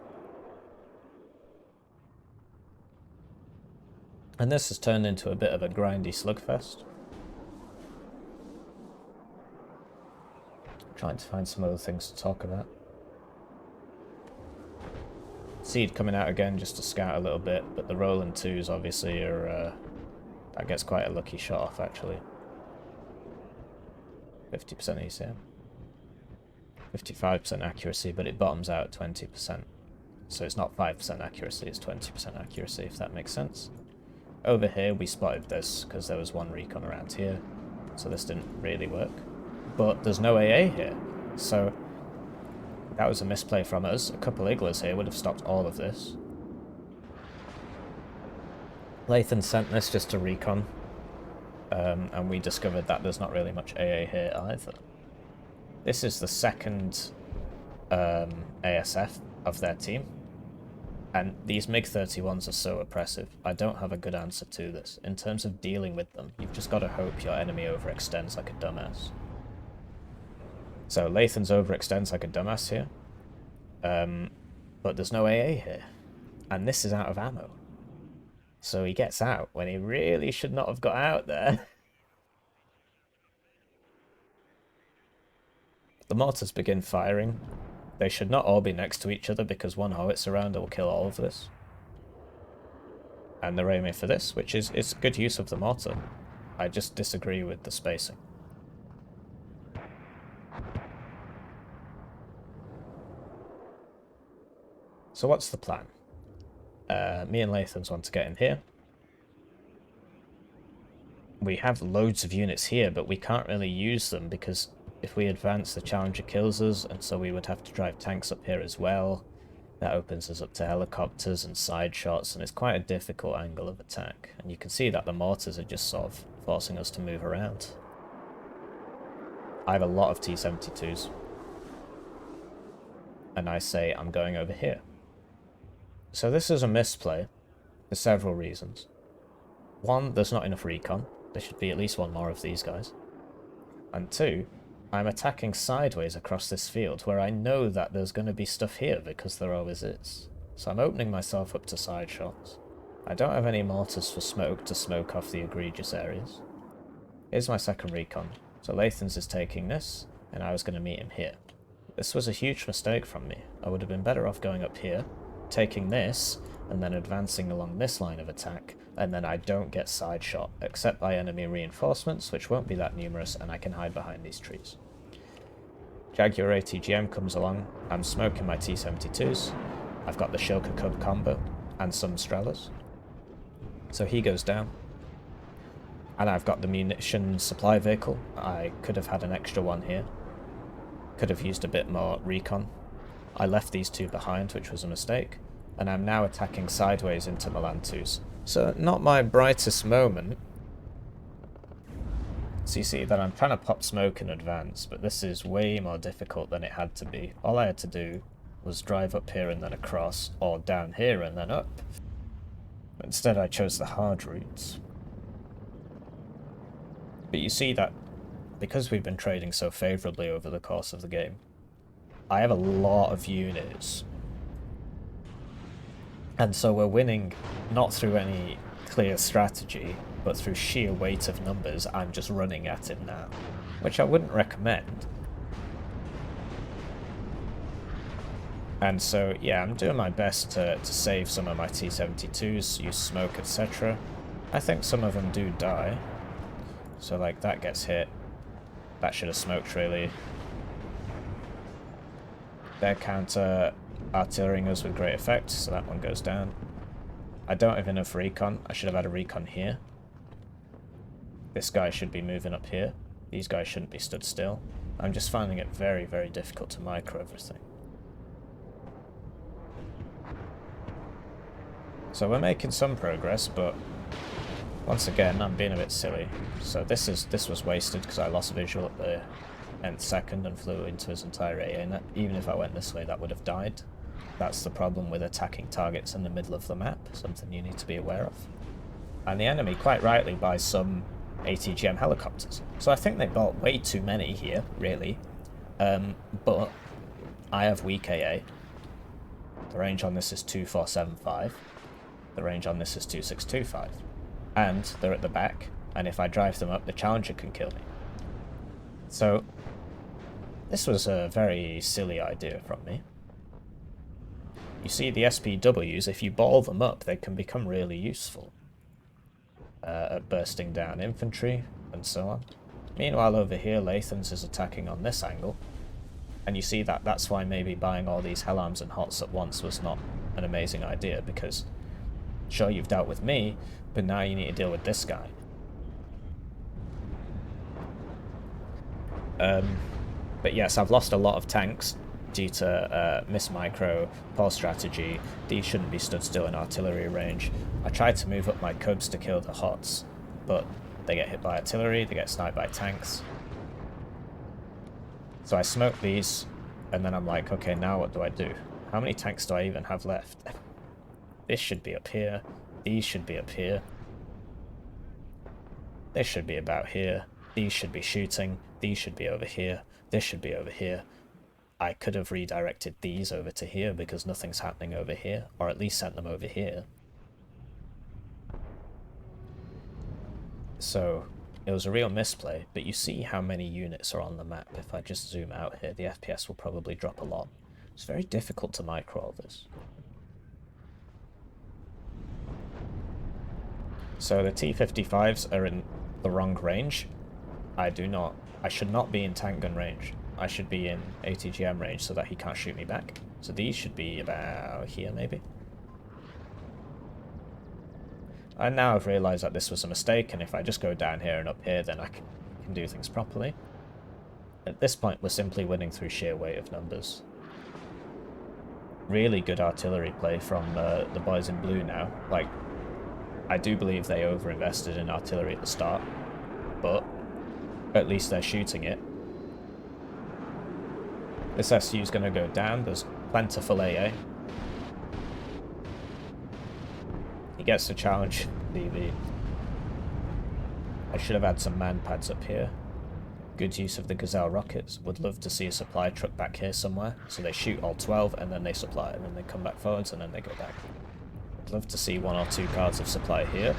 And this has turned into a bit of a grindy slugfest. Trying to find some other things to talk about. Seed coming out again just to scout a little bit, but the Roland 2s obviously are... that gets quite a lucky shot off, actually. 50% ECM. 55% accuracy, but it bottoms out at 20%. So it's not 5% accuracy, it's 20% accuracy, if that makes sense. Over here, we spotted this, because there was one recon around here, so this didn't really work. But there's no AA here, so that was a misplay from us. A couple Iglas here would have stopped all of this. Lathan sent this just to recon, and we discovered that there's not really much AA here either. This is the second ASF of their team, and these MiG-31s are so oppressive. I don't have a good answer to this. In terms of dealing with them, you've just got to hope your enemy overextends like a dumbass. So Lathan's overextends like a dumbass here, but there's no AA here, and this is out of ammo. So he gets out when he really should not have got out there. The mortars begin firing. They should not all be next to each other because one howitzer round will kill all of this. And they're aiming for this, which is good use of the mortar. I just disagree with the spacing. So what's the plan? Me and Lathans want to get in here. We have loads of units here, but we can't really use them because if we advance, the Challenger kills us, and so we would have to drive tanks up here as well. That opens us up to helicopters and side shots, and it's quite a difficult angle of attack. And you can see that the mortars are just sort of forcing us to move around. I have a lot of T-72s. And I say I'm going over here. So this is a misplay for several reasons. One, there's not enough recon. There should be at least one more of these guys. And two, I'm attacking sideways across this field where I know that there's going to be stuff here because there always is. So I'm opening myself up to side shots. I don't have any mortars for smoke to smoke off the egregious areas. Here's my second recon. So Lathans is taking this, and I was going to meet him here. This was a huge mistake from me. I would have been better off going up here, taking this, and then advancing along this line of attack, and then I don't get side shot, except by enemy reinforcements, which won't be that numerous, and I can hide behind these trees. Jaguar ATGM comes along, I'm smoking my T-72s, I've got the Shilka Cub combo, and some Strelas. So he goes down. And I've got the munition supply vehicle. I could have had an extra one here. Could have used a bit more recon. I left these two behind, which was a mistake. And I'm now attacking sideways into my Lathans'ses. So not my brightest moment. So you see that I'm trying to pop smoke in advance, but this is way more difficult than it had to be. All I had to do was drive up here and then across, or down here and then up. But instead I chose the hard routes. But you see that because we've been trading so favourably over the course of the game, I have a lot of units. And so we're winning not through any clear strategy, but through sheer weight of numbers. I'm just running at him now, which I wouldn't recommend. And so, yeah, I'm doing my best to save some of my T-72s, use smoke, etc. I think some of them do die. So, like, that gets hit. That should have smoked, really. They're counter-artillerying us with great effect, so that one goes down. I don't have enough recon. I should have had a recon here. This guy should be moving up here. These guys shouldn't be stood still. I'm just finding it very, very difficult to micro everything. So we're making some progress, but once again, I'm being a bit silly. So this was wasted because I lost visual at the nth second and flew into his entire AA net. Even if I went this way, that would have died. That's the problem with attacking targets in the middle of the map, something you need to be aware of. And the enemy, quite rightly, buys some ATGM helicopters. So I think they bought way too many here, really. But I have weak AA. The range on this is 2475. The range on this is 2625. And they're at the back, and if I drive them up, the Challenger can kill me. So this was a very silly idea from me. You see, the SPWs, if you ball them up, they can become really useful at bursting down infantry and so on. Meanwhile, over here, Lathans is attacking on this angle, and you see that that's why maybe buying all these hell arms and hots at once was not an amazing idea, because sure, you've dealt with me, but now you need to deal with this guy. But yes, I've lost a lot of tanks due to miss-micro, poor strategy. These shouldn't be stood still in artillery range. I tried to move up my cubs to kill the hots, but they get hit by artillery, they get sniped by tanks. So I smoke these, and then I'm like, okay, now what do I do? How many tanks do I even have left? This should be up here. These should be up here. This should be about here. These should be shooting. These should be over here. This should be over here. I could have redirected these over to here because nothing's happening over here, or at least sent them over here. So it was a real misplay, but you see how many units are on the map. If I just zoom out here, the FPS will probably drop a lot. It's very difficult to micro all this. So the T-55s are in the wrong range. I should not be in tank gun range. I should be in ATGM range so that he can't shoot me back. So these should be about here, maybe. And now I've realised that this was a mistake, and if I just go down here and up here, then I can do things properly. At this point, we're simply winning through sheer weight of numbers. Really good artillery play from the boys in blue now. Like, I do believe they overinvested in artillery at the start, but at least they're shooting it. This SU's going to go down. There's plentiful AA. He gets the challenge. I should have had some man pads up here. Good use of the Gazelle rockets. Would love to see a supply truck back here somewhere. So they shoot all 12 and then they supply, and then they come back forwards and then they go back. I'd love to see 1 or 2 cards of supply here,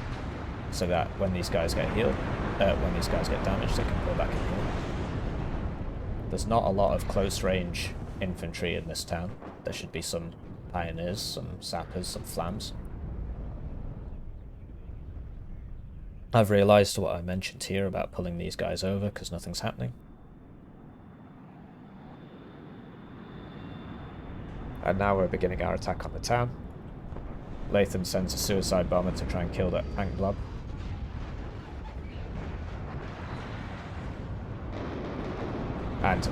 so that when these guys get healed, when these guys get damaged, they can pull back and heal. There's not a lot of close range infantry in this town. There should be some pioneers, some sappers, some flams. I've realised what I mentioned here about pulling these guys over because nothing's happening. And now we're beginning our attack on the town. Lathan sends a suicide bomber to try and kill that tank blob. And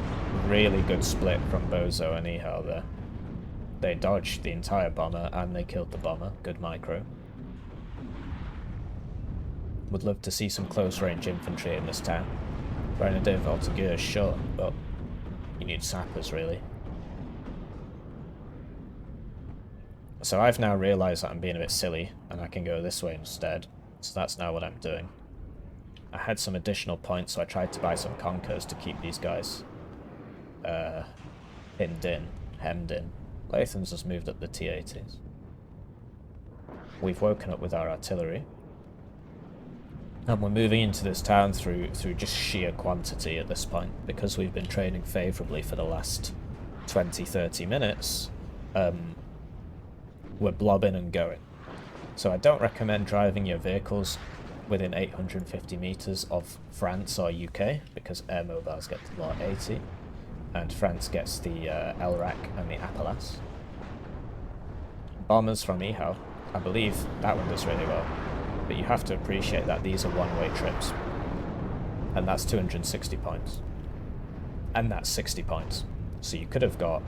really good split from Bozo and Ehal there. They dodged the entire bomber and they killed the bomber. Good micro. Would love to see some close-range infantry in this town. Grenadier Voltigeurs, sure, but you need sappers, really. So I've now realised that I'm being a bit silly, and I can go this way instead. So that's now what I'm doing. I had some additional points, so I tried to buy some Conkers to keep these guys pinned in, hemmed in. Lathans has moved up the T-80s. We've woken up with our artillery. And we're moving into this town through just sheer quantity at this point, because we've been training favourably for the last 20-30 minutes. We're blobbing and going. So I don't recommend driving your vehicles within 850 metres of France or UK, because air mobiles get to Lot 80, and France gets the LRAC and the Appalachian. Bombers from Ehal, I believe that one does really well. But you have to appreciate that these are one-way trips. And that's 260 points. And that's 60 points. So you could have got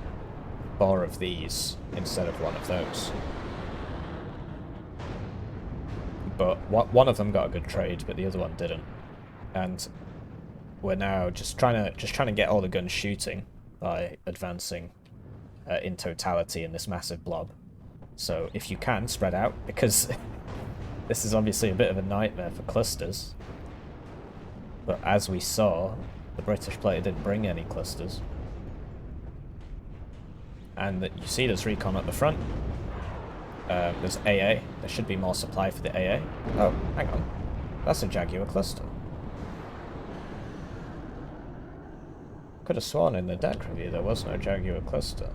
4 of these instead of 1 of those. But one of them got a good trade, but the other one didn't. And we're now just trying to get all the guns shooting by advancing in totality in this massive blob. So if you can, spread out, because this is obviously a bit of a nightmare for clusters. But as we saw, the British player didn't bring any clusters. And that you see there's recon at the front. There's AA. There should be more supply for the AA. Oh, hang on. That's a Jaguar cluster. Could have sworn in the deck review there was no Jaguar cluster.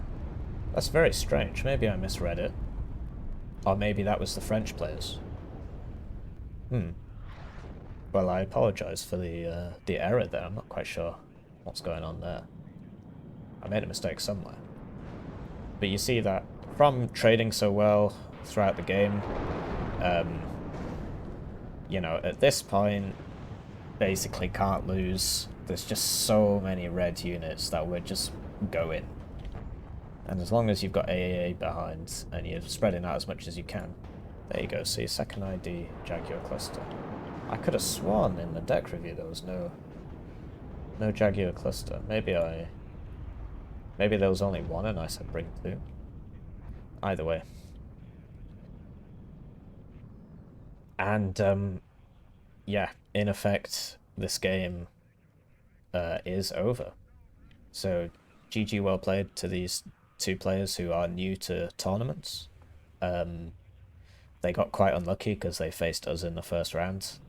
That's very strange. Maybe I misread it. Or maybe that was the French players. Well, I apologise for the error there. I'm not quite sure what's going on there. I made a mistake somewhere. But you see that from trading so well throughout the game, you know, at this point, basically can't lose. There's just so many red units that we're just going. And as long as you've got AAA behind and you're spreading out as much as you can, there you go, see, second ID Jaguar cluster. I could have sworn in the deck review there was no Jaguar cluster. Maybe there was only one and I said bring 2. Either way. And yeah, in effect, this game is over. So GG well played to these 2 players who are new to tournaments. They got quite unlucky because they faced us in the first round.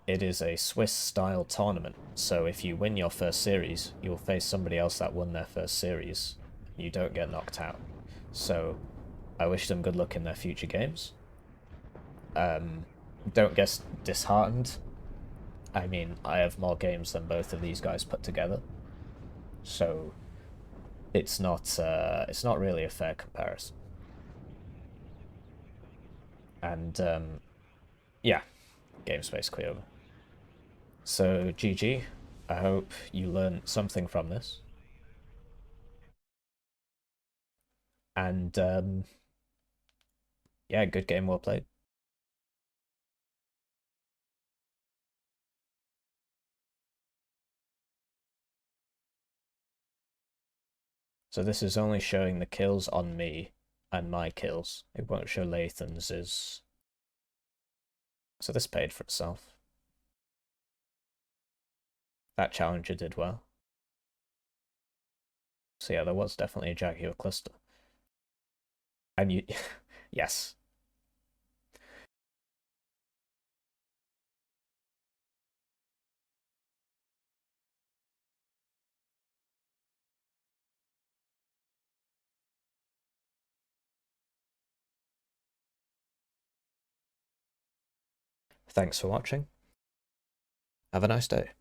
It is a Swiss-style tournament, so if you win your first series, you'll face somebody else that won their first series. You don't get knocked out. So I wish them good luck in their future games. Don't get disheartened. I mean, I have more games than both of these guys put together. So it's not really a fair comparison. And yeah, game's basically over. So GG, I hope you learned something from this. And yeah, good game, well played. So this is only showing the kills on me and my kills. It won't show Lathans'ses. So this paid for itself. That challenger did well. So yeah, there was definitely a Jaguar cluster. And you... yes. Thanks for watching. Have a nice day.